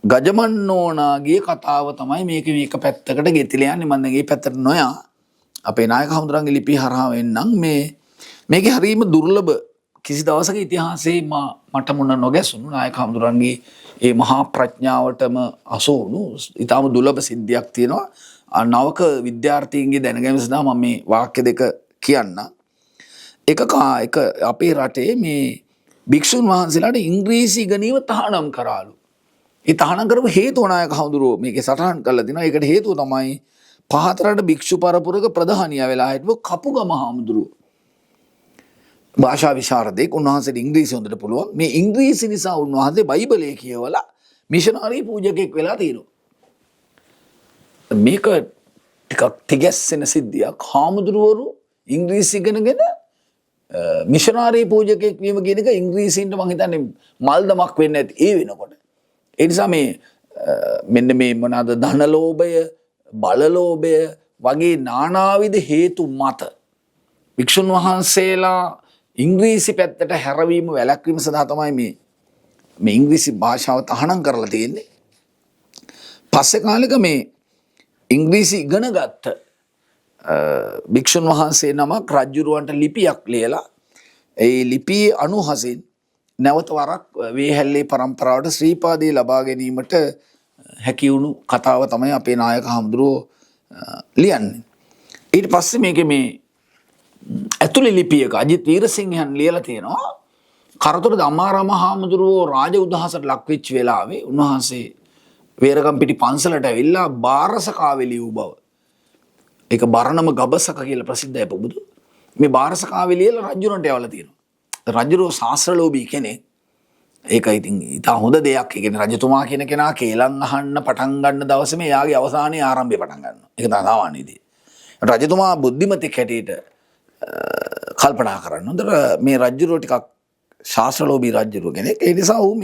ගජමන්නෝනාගේ කතාව තමයි මේක පැත්තකට ගෙතිලා යන්නේ. මම දැන් මේ පැත්තට නොයා අපේ නායක හමුදුරන්ගේ ලිපිය හරහා වෙන්නම් මේකේ හරීම දුර්ලභ කිසි දවසක ඉතිහාසයේ මට මුණ නොගැසුණු නායක හමුදුරන්ගේ ඒ මහා ප්‍රඥාවටම අසෝණු ඊටම දුර්ලභ සිද්ධියක් තියෙනවා. නවක විද්‍යාර්ථීන්ගේ දැනගැනීම සඳහා මම මේ වාක්‍ය දෙක කියන්න. එක අපේ රටේ මේ භික්ෂුන් වහන්සේලාට ඉංග්‍රීසි ඉගෙනීම තහනම් කරාලු. ඒ තහනම් කරපු හේතුව නායක හඳුරෝ මේකේ සටහන් කරලා තිනවා. ඒකට හේතුව තමයි පහතරට භික්ෂු පරපුරක ප්‍රධානියා වෙලා හිටපු කපුගම හාමුදුරුවෝ. භාෂා විශාරදෙක්. උන්වහන්සේට ඉංග්‍රීසි හොඳට පුළුවන්. මේ ඉංග්‍රීසි නිසා උන්වහන්සේ බයිබලය කියවලා මිෂනරි පූජකෙක් වෙලා තියෙනවා. මේක ටිකක් තිගැස්සෙන සිද්ධියක්. හාමුදුරුවරු ඉංග්‍රීසි ඉගෙනගෙන මිෂනාරි පූජකෙක් වීම කියන එක ඉංග්‍රීසින්ට මං හිතන්නේ මල්දමක් වෙන්න ඇති ඒ වෙනකොට. ඒ නිසා මේ මෙන්න මේ මොනවාද ධනලෝභය, බලලෝභය වගේ නානාවිධ හේතු මත භික්ෂුන් වහන්සේලා ඉංග්‍රීසි පැත්තට හැරවීම වැළැක්වීම සඳහා තමයි මේ ඉංග්‍රීසි භාෂාව තහනම් කරලා තියෙන්නේ. පස්සේ කාලෙක මේ ඉංග්‍රීසි ඉගෙන ගත්ත භික්ෂුන් වහන්සේ නමක් රජ්ජුරුවන්ට ලිපියක් ලියලා ඒ ලිපියේ අනුහසින් නැවත වරක් වේහැල්ලේ පරම්පරාවට ශ්‍රීපාදේ ලබා ගැනීමට හැකි වුණු කතාව තමයි අපේ නායක හාමුදුරුවෝ ලියන්නේ. ඊට පස්සේ මේකේ මේ ඇතුළේ ලිපියක අජිත් වීරසිංහයන් ලියලා තියෙනවා කරතොට ධම්මාරාම හාමුදුරුවෝ රාජ උදහසට ලක් වෙච්ච වෙලාවේ උන්වහන්සේ වේරගම්පිටි පන්සලට ඇවිල්ලා බාරසකාවේ ලියූ බව. ඒක බරණම ගබසක කියලා ප්‍රසිද්ධයි පුබුදු. මේ බාරසකාවේ ලියලා රජුරන්ට යවලා තියෙනවා. රජුරෝ ශාස්ත්‍රලෝභී කෙනෙක්. ඒක ඉතින් ඉතා හොඳ දෙයක්. ඒ කියන්නේ රජතුමා කියන කෙනා කේලම් අහන්න පටන් ගන්න දවසේම එයාගේ අවසානයේ ආරම්භය පටන් ගන්නවා. ඒක තමයි සාමාන්‍ය දේ. රජතුමා බුද්ධිමතෙක් හැටියට කල්පනා කරන්න. හොඳට මේ රජුරෝ ටිකක් ශාස්ත්‍රලෝභී රජුරෝ කෙනෙක්. ඒ නිසා ඌ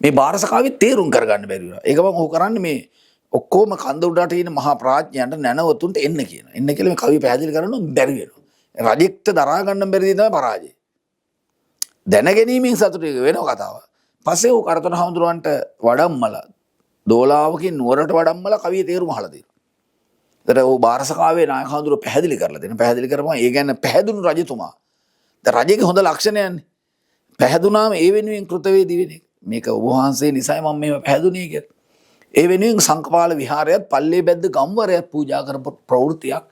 මේ බාරසකාවේ තේරුම් කරගන්න බැරි වුණා. ඒක මම ඔහු කරන්නේ මේ ඔක්කොම කන්ද උඩට ඉන්න මහා ප්‍රඥයන්ට නැනවතුන්ට එන්න කියන. එන්න කියලා මේ කවිය පැහැදිලි කරනවා බැරි වෙනවා. රජෙක්ට දරා ගන්න බැරි දේ තමයි පරාජය. දැනගැනීමෙන් සතුට වෙන කතාව. පස්සේ ඌ කරතොට හඳුරවන්ට වඩම්මලා දෝලාවකින් නුවරට වඩම්මලා කවිය තේරුම අහලා දෙනවා. ඒතර ඌ බාරසකාවේ නායක හඳුර පැහැදිලි කරලා දෙනවා. පැහැදිලි කරපුවා ඒ කියන්නේ පැහැදුණු රජතුමා. දැන් රජෙගේ හොඳ ලක්ෂණයන්නේ. පැහැදුනාම ඒ වෙනුවෙන් කෘතවේදී වෙන එක. මේක ඔබ වහන්සේ නිසායි මම මේව පැහැදුනේ කියලා. ඒ වෙනුවෙන් සංකපාල විහාරයත් පල්ලේ බැද්ද ගම්වරයත් පූජා කරපු ප්‍රවෘත්තියක්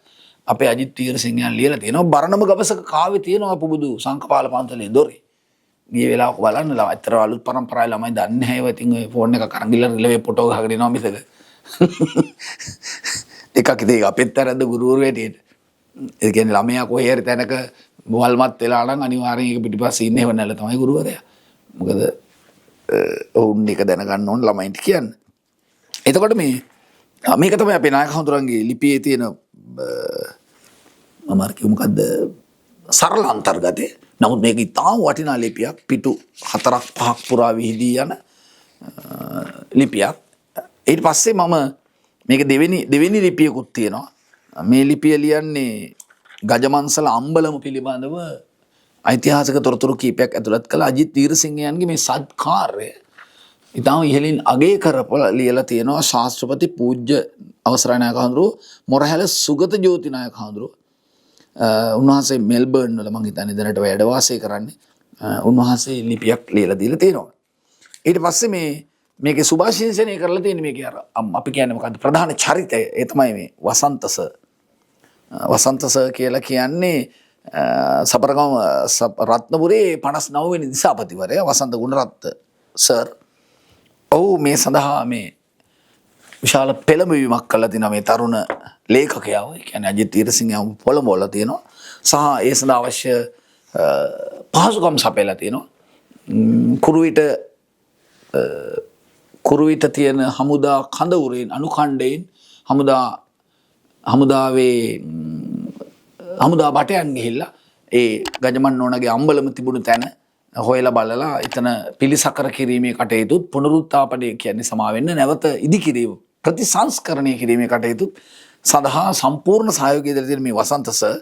අපේ අජිත් වීරසිංහයන් ලියලා තියෙනවා. බරණම ගබසක කාවේ තියෙනවා පුබුදු සංකපාල පන්සලේ දොරේ. ගිය වෙලාවක බලන්න ළමයි අතර අලුත් පරම්පරාවේ ළමයි දන්නේ නැහැ ඒවා. ඉතින් ඔය ෆෝන් එක කරන් ගිහලා රිලෙවේ ෆොටෝ ගහගෙන එනවා මිසක. එකක් ඉතින් අපෙත් තරද්ද ගුරුවරු හැටියට. ඒ කියන්නේ ළමයා කොහේ හරි තැනක වල්මත් වෙලා නම් අනිවාර්යෙන් ඒක පිටිපස්සේ ඉන්නේ වෙන්නල තමයි ගුරුවරයා. මොකද ඔවුන් එක දැනගන්න ඕන ළමයින්ට කියන්න. එතකොට මේක තමයි අපේ නායක හඳුරන්ගේ ලිපියේ තියෙන මම අර කිව්ව මොකද්ද සරල අන්තර්ගතය. නමුත් මේක ඉතාම වටිනා ලිපියක්. පිටු 4-5ක් පුරා විහිදී යන ලිපියක්. ඊට පස්සේ මම මේක දෙවෙනි ලිපියකුත් තියෙනවා. මේ ලිපිය ලියන්නේ ගජමන්සල අම්බලම පිළිබඳව ඓතිහාසික තොරතුරු කීපයක් ඇතුළත් කළ අජිත් වීරසිංහයන්ගේ මේ සත්කාර්ය ඉතාම ඉහළින් අගය කරපලා ලියලා තියෙනවා ශාස්ත්‍රපති පූජ්‍ය අවසරයි නායක හඳුරෝ මොරහැල සුගත ජෝති නායක හඳුරෝ. උන්වහන්සේ මෙල්බර්න් වල මං හිතන්නේ දැනට වැඩ වාසය කරන්නේ. උන්වහන්සේ ලිපියක් ලියලා දීලා තියෙනවා. ඊට පස්සේ මේකේ සුභාශිංසනය කරලා තියෙන්නේ මේකේ අර අපි කියන්නේ මොකද්ද ප්‍රධාන චරිතය ඒ තමයි මේ වසන්ත සර්. වසන්ත සර් කියලා කියන්නේ සපරගම රත්නපුරේ 59 වෙනි දිසාපතිවරයා වසන්ත ගුණරත්න සර්. ඔව් මේ සඳහා මේ විශාල පෙළඹවීමක් කළා තිනවා මේ තරුණ ලේඛකයාව. ඒ කියන්නේ අජිත් වීරසිංහ පොළඹවලා තියෙනවා. සහ ඒ සඳහා අවශ්‍ය පහසුකම් සපයලා තියෙනවා. කුරුවිට තියෙන හමුදා කඳවුරෙන් අනුකණ්ඩයෙන් හමුදා බටයන් ගිහිල්ලා ඒ ගජමන් නෝනගේ අම්බලම තිබුණු තැන හොයලා බලලා එතන පිළිසකර කිරීමේ කටයුතුත් පුනරුත්ථාපනය කියන්නේ සමාවෙන්න නැවත ඉදිකිරීම ප්‍රතිසංස්කරණය කිරීමේ කටයුතුත් සඳහා සම්පූර්ණ සහයෝගය දීලා තියෙන මේ වසන්ත සර්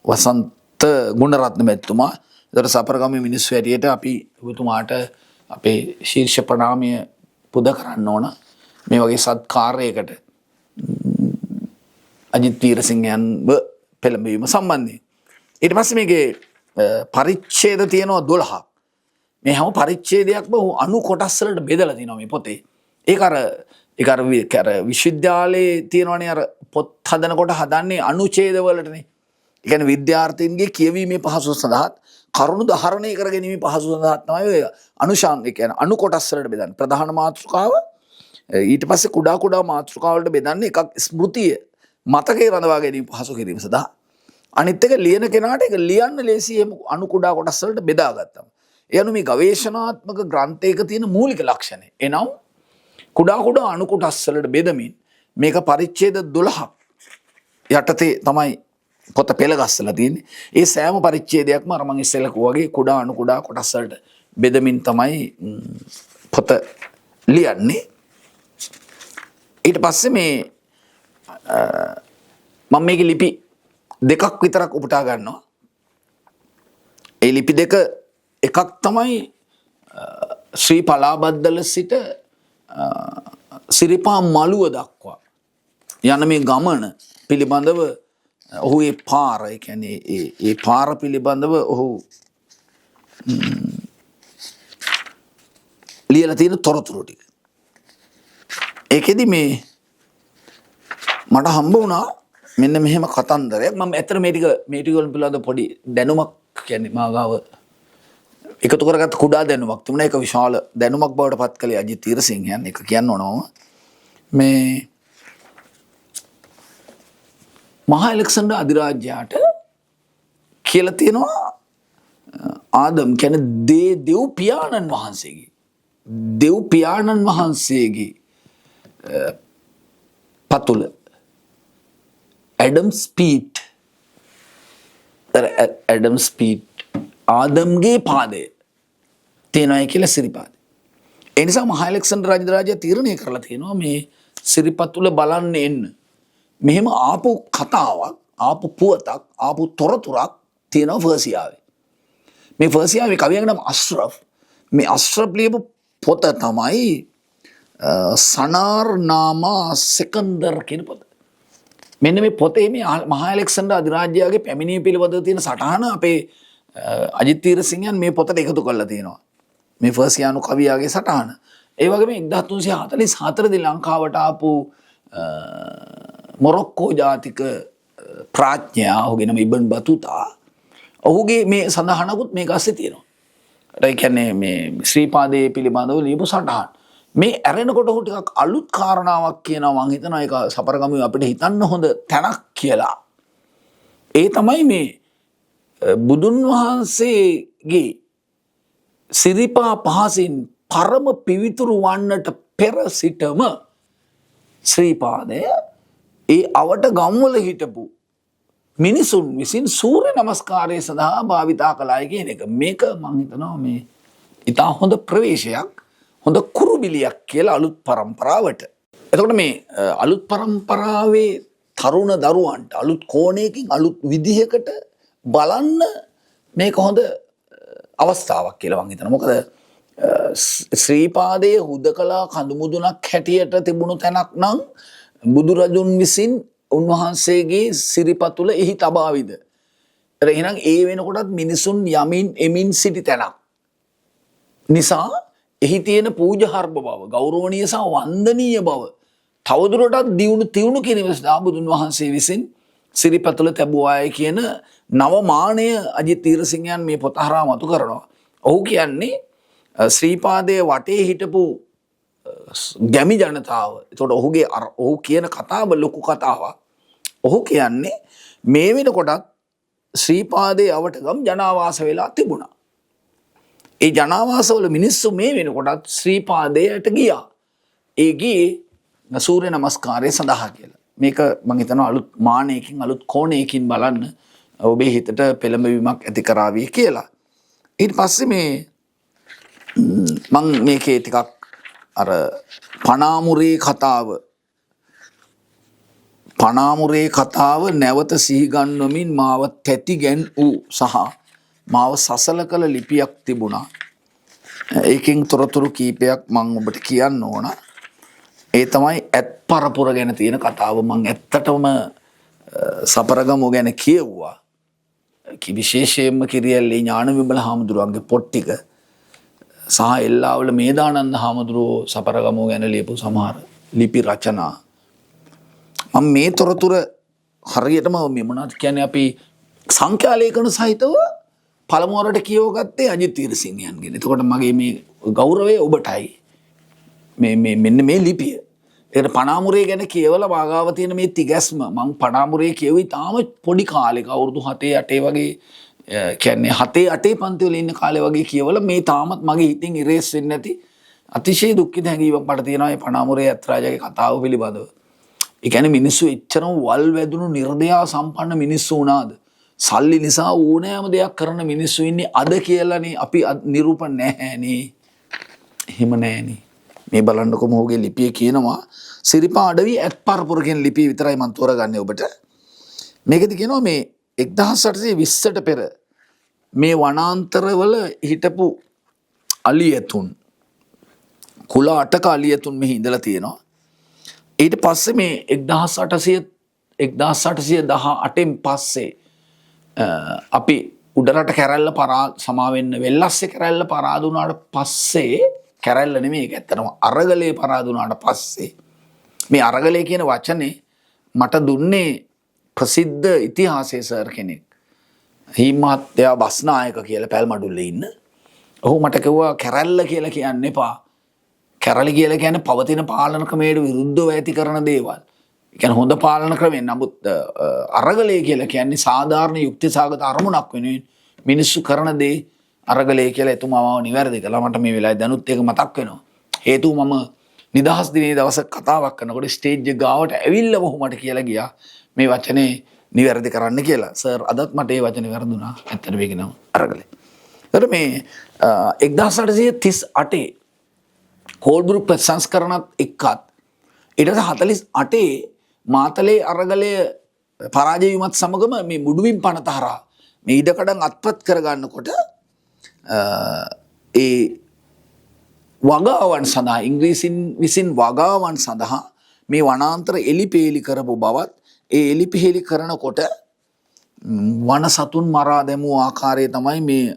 වසන්ත ගුණරත්න මැතිතුමා ඒතර සපරගමේ මිනිස්සු හැටියට අපි ඔබතුමාට අපේ ශීර්ෂ ප්‍රණාමය පුද කරන්න ඕන මේ වගේ සත්කාරයකට අජිත් වීරසිංහයන්ව පෙළඹවීම සම්බන්ධයෙන්. ඊට පස්සේ මේකේ පරිච්ඡේද තියෙනවා 12ක්. මේ හැම පරිච්ඡේදයක්ම අණු කොටස් වලට බෙදලා තියෙනවා මේ පොතේ. ඒක අර විශ්වවිද්‍යාලයේ තියෙනවනේ අර පොත් හදනකොට හදන්නේ අනුඡේද වලටනේ. ඒ කියන්නේ විද්‍යාර්ථීන්ගේ කියවීමේ පහසුව සඳහා කරුණු ධාරණය කර ගැනීම පහසුව සඳහා තමයි ඔය අනුශාංග කියන්නේ අණු කොටස් වලට බෙදන්නේ. ප්‍රධාන මාතෘකාව ඊට පස්සේ කුඩා මාතෘකාව වලට බෙදන්නේ එකක් ස්මෘතිය මතකේ රඳවා ගැනීම පහසු කිරීම සඳහා. අනිත් එක ලියන කෙනාට ඒක ලියන්න ලේසි එහෙම අණු කුඩා කොටස් වලට බෙදාගත්තම. ඒ අනුව මේ ගවේෂණාත්මක ග්‍රන්ථයක තියෙන මූලික ලක්ෂණය. එනම් කුඩා අණු කොටස් වලට බෙදමින් මේක පරිච්ඡේද 12ක් යටතේ තමයි පොත පෙළගස්සලා තියෙන්නේ. ඒ සෑම පරිච්ඡේදයක්ම අර මම ඉස්සෙල්ලා වගේ කුඩා අණු කොටස් වලට බෙදමින් තමයි පොත ලියන්නේ. ඊට පස්සේ මේ මම මේකේ ලිපි දෙකක් විතරක් උපුටා ගන්නවා. ඒ ලිපි දෙක එකක් තමයි ශ්‍රී පලාබද්දල සිට සිරිපා මළුව දක්වා යන මේ ගමන පිළිබඳව ඔහු ඒ පාර ඒ කියන්නේ ඒ පාර පිළිබඳව ඔහු ලියලා තියෙන තොරතුරු ටික. ඒකෙදි මේ මට හම්බ වුණා මෙන්න මෙහෙම කතන්දරයක්. මම ඇත්තට මේ ටික වල පිළිබඳ පොඩි දැනුමක් කියන්නේ මාගාව එකතු කරගත්ත කුඩා දැනුමක් තිබුණා. ඒක විශාල දැනුමක් බවට පත් කළේ අජිත් වීරසිංහයන්. ඒක කියන්න ඕනම මේ මහා ඇලෙක්සැන්ඩර් අධිරාජ්‍යයට කියලා තියෙනවා ආදම් කියන්නේ දෙව් පියාණන් වහන්සේගේ පතුල ඇඩම් ස්පීට් ආදම්ගේ පාදය තියෙනයි කියලා සිරිපාදේ. ඒ නිසා මහා ඇලෙක්සැන්ඩර් අධිරාජ්‍ය තීරණය කරලා තියෙනවා මේ සිරිපතුල බලන්න එන්න. මෙහෙම ආපු කතාවක්, ආපු පුවතක්, ආපු තොරතුරක් තියෙනවා ෆර්සියාවේ. මේ ෆර්සියාවේ කවියගේ නම අස්රෆ්. මේ අස්රෆ් ලියපු පොත තමයි සනාර්නාමා සෙකන්දර් කියන පොත. මෙන්න මේ පොතේ මේ මහා ඇලෙක්සැන්ඩර් අධිරාජ්‍යගේ පැමිණීම පිළිබඳව තියෙන සටහන අපේ අජිත් වීරසිංහයන් මේ පොතට එකතු කරලා තියෙනවා. මේ ෆර්සියානු කවියාගේ සටහන. ඒ වගේම 1344 දී ලංකාවට ආපු මොරොක්කෝ ජාතික ප්‍රඥා ඔහුගේ නම ඉබ්න් බතුතා ඔහුගේ මේ සඳහනකුත් මේක අස්සේ තියෙනවා. ඒ කියන්නේ මේ ශ්‍රීපාදයේ පිළිබඳව ලියපු සටහන්. මේ ඇරෙනකොට ඔහු ටිකක් අලුත් කාරණාවක් කියනවා. මම හිතනවා ඒක සපරගමුවේ අපිට හිතන්න හොඳ තැනක් කියලා. ඒ තමයි මේ බුදුන් වහන්සේගේ සිරිපා පහසින් පරම පිවිතුරු වන්නට පෙර සිටම ශ්‍රීපාදය ඒ අවට ගම්වල හිටපු මිනිසුන් විසින් සූර්ය නමස්කාරය සඳහා භාවිතා කළායි කියන එක. මේක මම හිතනවා මේ ඉතා හොඳ ප්‍රවේශයක්, හොඳ කුරු යුබිලියක් කියලා අලුත් පරම්පරාවට. එතකොට මේ අලුත් පරම්පරාවේ තරුණ දරුවන්ට අලුත් කෝණයකින් අලුත් විදිහකට බලන්න මේක හොඳ අවස්ථාවක් කියලා මං හිතනවා. මොකද ශ්‍රීපාදයේ හුදකලා කඳුමුදුනක් හැටියට තිබුණු තැනක් නම් බුදුරජුන් විසින් උන්වහන්සේගේ සිරිපතුල එහි තබාවිද. එහෙනම් ඒ වෙනකොටත් මිනිසුන් යමින් එමින් සිටි තැනක්. නිසා එහි තියෙන පූජාර්භ බව, ගෞරවනීය සහ වන්දනීය බව තවදුරටත් දියුණු තියුණු කිරීම සඳහා බුදුන් වහන්සේ විසින් සිරිපතුල තැබුවායි කියන නව මානය අජිත් තීරසිංහයන් මේ පොත හරහා මතු කරනවා. ඔහු කියන්නේ ශ්‍රීපාදයේ වටේ හිටපු ගැමි ජනතාව. ඒතකොට ඔහු කියන කතාව ලොකු කතාවක්. ඔහු කියන්නේ මේ වෙනකොටත් ශ්‍රීපාදයේ අවටගම් ජනාවාස වෙලා තිබුණා. ඒ ජනාවාසවල මිනිස්සු මේ වෙනකොටත් ශ්‍රීපාදයට ගියා. ඒ ගියේ සූර්ය නමස්කාරය සඳහා කියලා. මේක මම හිතනවා අලුත් මානයකින් අලුත් කෝණයකින් බලන්න ඔබේ හිතට පෙළඹවීමක් ඇති කරાવી කියලා. ඊට පස්සේ මේ මම මේකේ ටිකක් අර පණාමුරේ කතාව නැවත සිහිගන්වමින් මාව තැතිගැන් වූ සහ මාව සසල කළ ලිපියක් තිබුණා. ඒකෙන් තොරතුරු කීපයක් මම ඔබට කියන්න ඕන. ඒ තමයි ඇත් පරපුර ගැන තියෙන කතාව. මම ඇත්තටම සපරගම ගැන කියවුවා. විශේෂයෙන්ම කිරියල්ලේ ඥානවිමල හාමුදුරුවන්ගේ පොත් ටික සහ එල්ලාවල මේදානන්ද හාමුදුරුවෝ සපරගම ගැන ලියපු සමහර ලිපි රචනා. මම මේ තොරතුර හරියටම මේ මොනවද කියන්නේ අපි සංඛ්‍යාලේඛන සහිතව පළමුවරට කියවගත්තේ අජිත් තීරසිංහයන්ගෙන්. එතකොට මගේ මේ ගෞරවය ඔබටයි. මෙන්න මේ ලිපිය. ඒකට පණාමුරේ ගැන කියවලා වාගාව තියෙන මේ තිගැස්ම මම පණාමුරේ කියුවේ තාම පොඩි කාලෙක අවුරුදු 7 8 වගේ කියන්නේ 7 8 පන්ති වල ඉන්න කාලේ වගේ කියවලා මේ තාමත් මගේ හිතින් ඉරේස් වෙන්නේ නැති අතිශය දුක්ඛිත හැඟීමක් මට තියෙනවා මේ පණාමුරේ ඇත්රාජගේ කතාව පිළිබඳව. ඒ කියන්නේ මිනිස්සු එච්චරම වල් වැදුණු නිර්දයා සම්පන්න මිනිස්සු වුණාද? සල්ලි නිසා ඕනෑම දෙයක් කරන මිනිස්සු ඉන්නේ අද කියලානේ අපි නිරූපණ නැහැනේ. එහෙම නැහැනේ. මේ බලන්නකො මොහුගේ ලිපිය කියනවා සිරිපා අඩවි ඇත් පරපුර කියන ලිපිය විතරයි මම තෝරගන්නේ ඔබට. මේකෙදි කියනවා මේ 1820ට පෙර මේ වනාන්තරවල හිටපු අලියතුන් කුල 8ක අලියතුන් මෙහි ඉඳලා තියෙනවා. ඊට පස්සේ මේ 1818න් පස්සේ අපි උඩරට කැරැල්ල සමාවෙන්න වෙල්ලස්සේ කැරැල්ල පරාද වුණාට පස්සේ කැරැල්ල නෙමෙයි ඒක ඇත්තටම අරගලේ පරාද වුණාට පස්සේ මේ අරගලේ කියන වචනේ මට දුන්නේ ප්‍රසිද්ධ ඉතිහාසයේ සර් කෙනෙක්. හිමහත්යා බස්නායක කියලා පැල්මඩුල්ලේ ඉන්න. ඔහු මට කිව්වා කැරැල්ල කියලා කියන්න එපා. කැරලි කියලා කියන්නේ පවතින පාලන ක්‍රමයට විරුද්ධව ඇති කරන දේවල්. ඒ කියන්නේ හොඳ පාලන ක්‍රමෙන් නමුත් අරගලේ කියලා කියන්නේ සාධාරණ යුක්තිසහගත අරමුණක් වෙනුවෙන් මිනිස්සු කරන දේ අරගලේ කියලා එතුමාව නිවැරදි කළා. මට මේ වෙලාවේ දැනුත් ඒක මතක් වෙනවා. හේතුව මම නිදහස් දිනේ දවසක් කතාවක් කරනකොට ස්ටේජ් එක ගාවට ඇවිල්ලා මොහු මට කියලා ගියා මේ වචනේ නිවැරදි කරන්න කියලා. සර් අදත් මට ඒ වචනේ වැරදුනා. ඇත්තට මේක නම අරගලේ. ඒතර මේ 1838 කෝල්බෘක් ප්‍රතිසංස්කරණත් එක්කත් ඊට පස්සේ 48 මාතලේ අරගලය පරාජය වීමත් සමගම මේ මුඩුවින් පනත හරහා මේ ඉඩකඩම් අත්පත් කරගන්නකොට ඒ වගාවන් සඳහා ඉංග්‍රීසින් විසින් වගාවන් සඳහා මේ වනාන්තර එලිපෙහෙලි කරපු බවත් ඒ එලිපෙහෙලි කරනකොට වන සතුන් මරා දැමූ ආකාරය තමයි මේ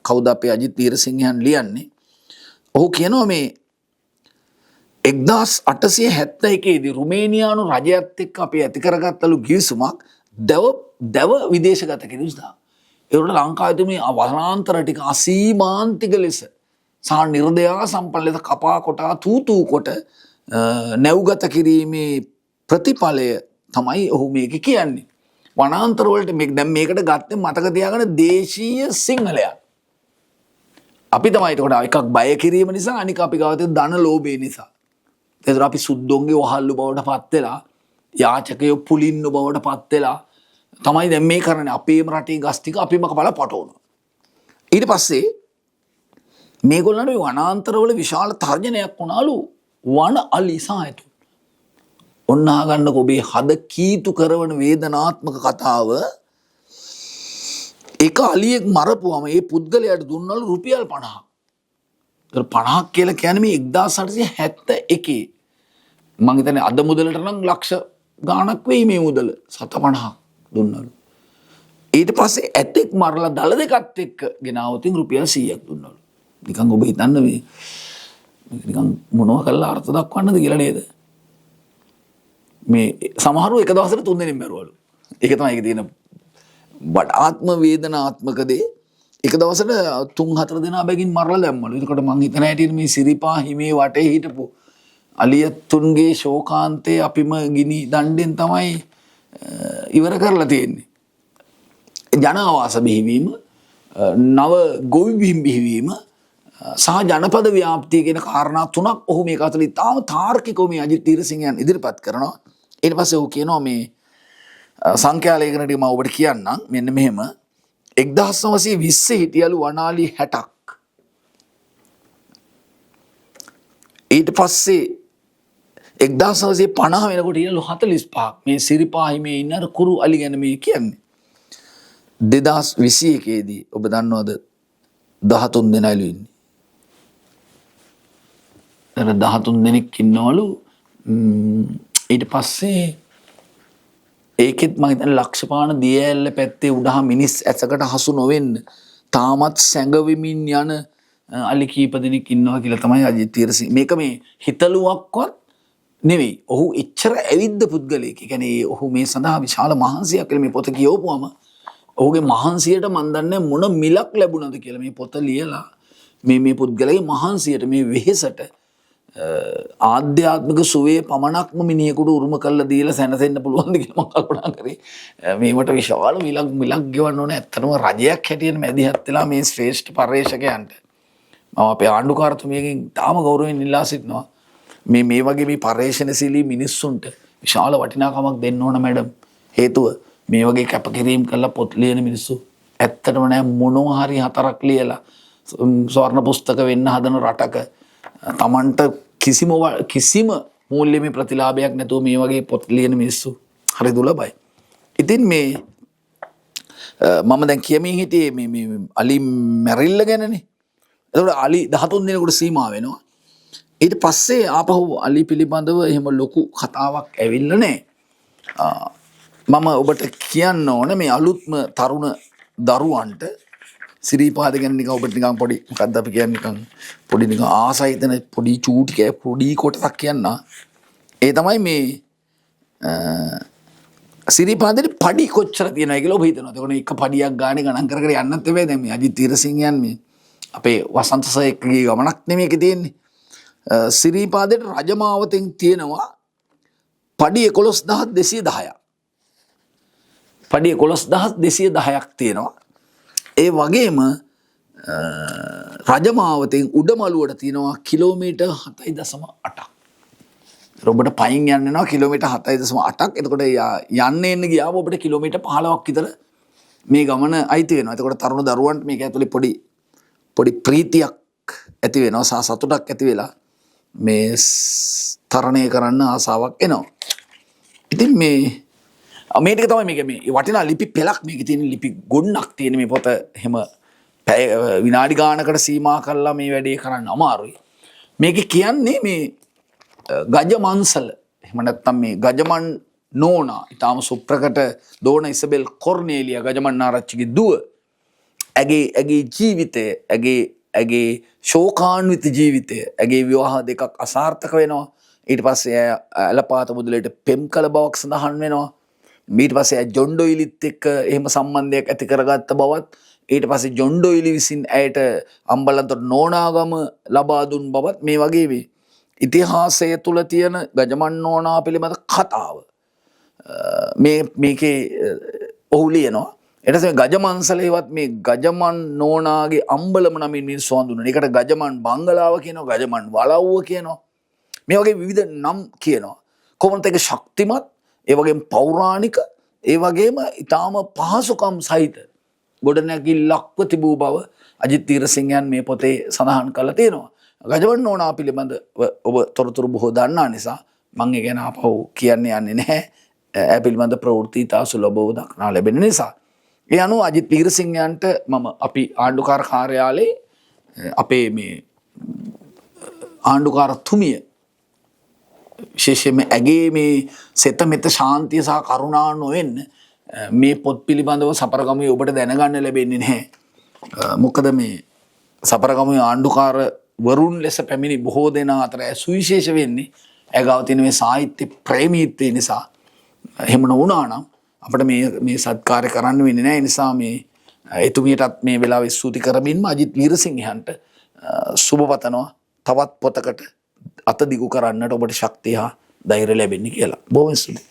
කවුද අපේ අජිත් තීරසිංහයන් ලියන්නේ. ඔහු කියනවා මේ 1871 දී රුමේනියානු රජයත් එක්ක අපි ඇති කරගත්තලු ගිවිසුමක් දැව විදේශගත කිරීම. ඒකට ලංකාවේ තුමේ වනාන්තර ටික අසීමාන්තික ලෙස සහ නිර්දයා සම්පන්න ලෙස කපා කොටා තූ කොට නැව්ගත කිරීමේ ප්‍රතිඵලය තමයි ඔහු මේක කියන්නේ. වනාන්තර වලට දැන් මේකට ගත්තේ මතක තියාගන්න දේශීය සිංහලයක්. අපි තමයි ඒකට එකක් බය කිරීම නිසා අනික අපි ගාවතේ ධන ලෝභය නිසා. ඒතර අපි සුද්දොන්ගේ වහල්ලු බවට පත් වෙලා යාචකයෝ පුලින්නු බවට පත් වෙලා තමයි දැන් මේ කරන්නේ. අපේම රටේ ගස් ටික අපිම කපලා පටවනවා. ඊට පස්සේ මේගොල්ලන්ට මේ වනාන්තරවල විශාල තර්ජනයක් වුණාලු වන අලි සායතු. ඔන්න අහගන්නකො ඔබේ හද කීතු කරවන වේදනාත්මක කතාව. එක අලියෙක් මරපුවම ඒ පුද්ගලයාට දුන්නලු රුපියල් 50ක්. 50ක් කියලා කියන්නේ මේ 1871 මං හිතන්නේ අද මුදලට නම් ලක්ෂ ගාණක් වෙයි මේ මුදල. 750ක් දුන්නලු. ඊට පස්සේ ඇතෙක් මරලා දල දෙකත් එක්ක ගෙනාවොතින් රුපියල් 100ක් දුන්නලු. නිකන් ඔබ හිතන්න මේ නිකන් මොනවා කරලා අර්ථ දක්වන්නද කියලා නේද? මේ සමහරව එක දවසට 3 දෙනෙක් මැරුවලු. ඒක තමයි ඒකේ තියෙන ආත්ම වේදනාත්මක දේ. එක දවසට 3-4 දෙනා බැගින් මරලා දැම්මලු. එතකොට මං හිතන හැටියට මේ සිරිපා හිමේ වටේ හිටපු අලියතුන්ගේ ශෝකාන්තේ අපිම ගිනි දණ්ඩෙන් තමයි ඉවර කරලා තියෙන්නේ. ජනාවාස බිහිවීම, නව ගොවි බිහිවීම සහ ජනපද ව්‍යාප්තිය කියන කාරණා තුනක් ඔහු මේක අතර ඉතාම තාර්කිකව මේ අජිත් තීරසිංහයන් ඉදිරිපත් කරනවා. ඊට පස්සේ ඔහු කියනවා මේ සංඛ්‍යා ලේඛන ටික මම ඔබට කියන්නම්. මෙන්න මෙහෙම 1920 හිටියලු වනාලි 60ක්. ඊට පස්සේ 1950 වෙනකොට හිටියලු 45ක්. මේ සිරිපා හිමේ ඉන්න අර කුරු අලි ගැන මේ කියන්නේ. 2021 දී ඔබ දන්නවද 13 දෙනායිලු ඉන්නේ. අර 13 දෙනෙක් ඉන්නවලු. ඊට පස්සේ ඒකෙත් මම හිතන්නේ ලක්ෂපාන දිය ඇල්ල පැත්තේ උඩහා මිනිස් ඇසකට හසු නොවෙන්න තාමත් සැඟවෙමින් යන අලි කීප දෙනෙක් ඉන්නවා කියලා තමයි අජිත් තීරසිංහ. මේක මේ හිතලුවක්වත් නෙවෙයි. ඔහු එච්චර ඇවිද්ද පුද්ගලයෙක්. ඒ කියන්නේ ඔහු මේ සඳහා විශාල මහන්සියක් කියලා මේ පොත කියවපුවම ඔහුගේ මහන්සියට මන් දන්නේ මොන මිලක් ලැබුණද කියලා. මේ පොත ලියලා මේ පුද්ගලයාගේ මහන්සියට මේ වෙහෙසට ආධ්‍යාත්මික සුවේ පමණක්ම මිනිහෙකුට උරුම කරලා දීලා සැනසෙන්න පුළුවන්ද කියලා මම කල්පනා කරේ. මේවට විශාල මිලක් ගෙවන්න ඕනේ. ඇත්තටම රජයක් හැටියට මැදිහත් වෙලා මේ ශ්‍රේෂ්ඨ පර්යේෂකයන්ට මම අපේ ආණ්ඩුකාරතුමියගෙන් තාම ගෞරවයෙන් ඉල්ලා සිටිනවා. මේ වගේ මේ පර්යේෂණශීලී මිනිස්සුන්ට විශාල වටිනාකමක් දෙන්න ඕන මැඩම්. හේතුව මේ වගේ කැපකිරීම කරලා පොත් ලියන මිනිස්සු ඇත්තටම නෑ මොනවා හරි 4ක් ලියලා ස්වර්ණ පුස්තක වෙන්න හදන රටක තමන්ට කිසිම මූල්‍යමය ප්‍රතිලාභයක් නැතුව මේ වගේ පොත් ලියන මිනිස්සු හරි දුර්ලභයි. ඉතින් මේ මම දැන් කියමින් හිටියේ මේ අලි මැරිල්ල ගැනනේ. එතකොට අලි 13 දිනකට සීමා වෙනවා. ඊට පස්සේ ආපහු අලි පිළිබඳව එහෙම ලොකු කතාවක් ඇවිල්ලා නැහැ. මම ඔබට කියන්න ඕන මේ අලුත්ම තරුණ දරුවන්ට සිරිපාද ගැන නිකන් ඔබට නිකන් පොඩි මොකක්ද අපි කියන්නේ නිකන් පොඩි නිකන් ආසයිතන පොඩි චූටි පොඩි කොටසක් කියන්න. ඒ තමයි මේ සිරිපාදේ පඩි කොච්චර තියෙනවද කියලා ඔබ හිතනවා. ඒකෝනේ එක පඩියක් ගානේ ගණන් කර කර යන්නත් වෙයි. දැන් මේ අජිත් තීරසිංහයන් මේ අපේ වසන්ත සේකගේ ගමනක් නෙමෙයි ඒකේ තියෙන්නේ. සිරිපාදේ රජමාවතෙන් තියෙනවා පඩි 11210ක්. පඩි 11210ක් තියෙනවා. ඒ වගේම රජමාවතෙන් උඩමළුවට තියෙනවා කිලෝමීටර් 7.8ක්. ඔබට පයින් යන්න වෙනවා කිලෝමීටර් 7.8ක්. එතකොට යන්න එන්න ගියාම ඔබට කිලෝමීටර් 15ක් විතර මේ ගමන අයිති වෙනවා. එතකොට තරුණ දරුවන්ට මේක ඇතුලේ පොඩි ප්‍රීතියක් ඇති වෙනවා සහ සතුටක් ඇති වෙලා මේ තරණය කරන්න ආසාවක් එනවා. ඉතින් මේ ටික තමයි මේක මේ වටිනා ලිපි පෙළක් මේකේ තියෙන ලිපි ගොන්නක් තියෙන මේ පොත හැම විනාඩි ගානකට සීමා කරලා මේ වැඩේ කරන්න අමාරුයි. මේකේ කියන්නේ මේ ගජමන්සල එහෙම නැත්නම් මේ ගජමන් නෝනා ඊටාම සුප්‍රකට දෝන ඉසබෙල් කොර්නේලියා ගජමන් ආරච්චිගේ දුව ඇගේ ජීවිතය ඇගේ ශෝකාන්විත ජීවිතය ඇගේ විවාහ දෙකක් අසාර්ථක වෙනවා. ඊට පස්සේ ඇලපාත මුදලට පෙම් කළ බවක් සඳහන් වෙනවා. ඊට පස්සේ ජොන් ඩොයිලිත් එක්ක එහෙම සම්බන්ධයක් ඇති කරගත්ත බවත් ඊට පස්සේ ජොන් ඩොයිලි විසින් ඇයට අම්බලන්තොට නෝනාගම ලබා දුන් බවත් මේ වගේ මේ ඉතිහාසය තුල තියෙන ගජමන් නෝනා පිළිබඳ කතාව මේකේ ඔහු ලියනවා. ඊට පස්සේ ගජමන්සලේවත් මේ ගජමන් නෝනාගේ අම්බලම නමින් මිනිස්සු හඳුනන. ඒකට ගජමන් බංගලාව කියනවා, ගජමන් වලව්ව කියනවා. මේ වගේ විවිධ නම් කියනවා. කොහොමද ඒක ශක්තිමත්, ඒ වගේම පෞරාණික, ඒ වගේම ඊටාම පහසුකම් සහිත ගොඩනැගිල්ලක්ව තිබූ බව අජිත් තීරසිංහයන් මේ පොතේ සඳහන් කරලා තියෙනවා. ගජවන්න ඕනා පිළිබඳ ඔබ තොරතුරු බොහෝ දන්නා නිසා මම ඒ ගැන ආපහු කියන්න යන්නේ නැහැ. ඒ පිළිබඳ ප්‍රවෘත්ති ඉතා සුලභව දක්නා ලැබෙන නිසා. ඒ අනුව අජිත් තීරසිංහයන්ට අපි ආණ්ඩුකාර කාර්යාලයේ අපේ මේ ආණ්ඩුකාරතුමිය විශේෂයෙන්ම ඇගේ මේ සෙත මෙත ශාන්තිය සහ කරුණා නොවෙන්න මේ පොත් පිළිබඳව සපරගමුවේ ඔබට දැනගන්න ලැබෙන්නේ නැහැ. මොකද මේ සපරගමුවේ ආණ්ඩුකාර වරුන් ලෙස පැමිණි බොහෝ දෙනා අතර සුවිශේෂ වෙන්නේ ඇගාව තියෙන මේ සාහිත්‍ය ප්‍රේමීත්වය නිසා. එහෙම නොවුණා නම් අපිට මේ සත්කාරය කරන්න වෙන්නේ නැහැ. ඒ නිසා මේ එතුමියටත් මේ වෙලාවේ ස්තුති කරමින්ම අජිත් වීරසිංහයන්ට සුබ පතනවා. තවත් පොතකට අත දිගු කරන්නට ඔබට ශක්තිය හා ධෛර්යය ලැබෙන්න කියලා. බොහොම ස්තුතියි.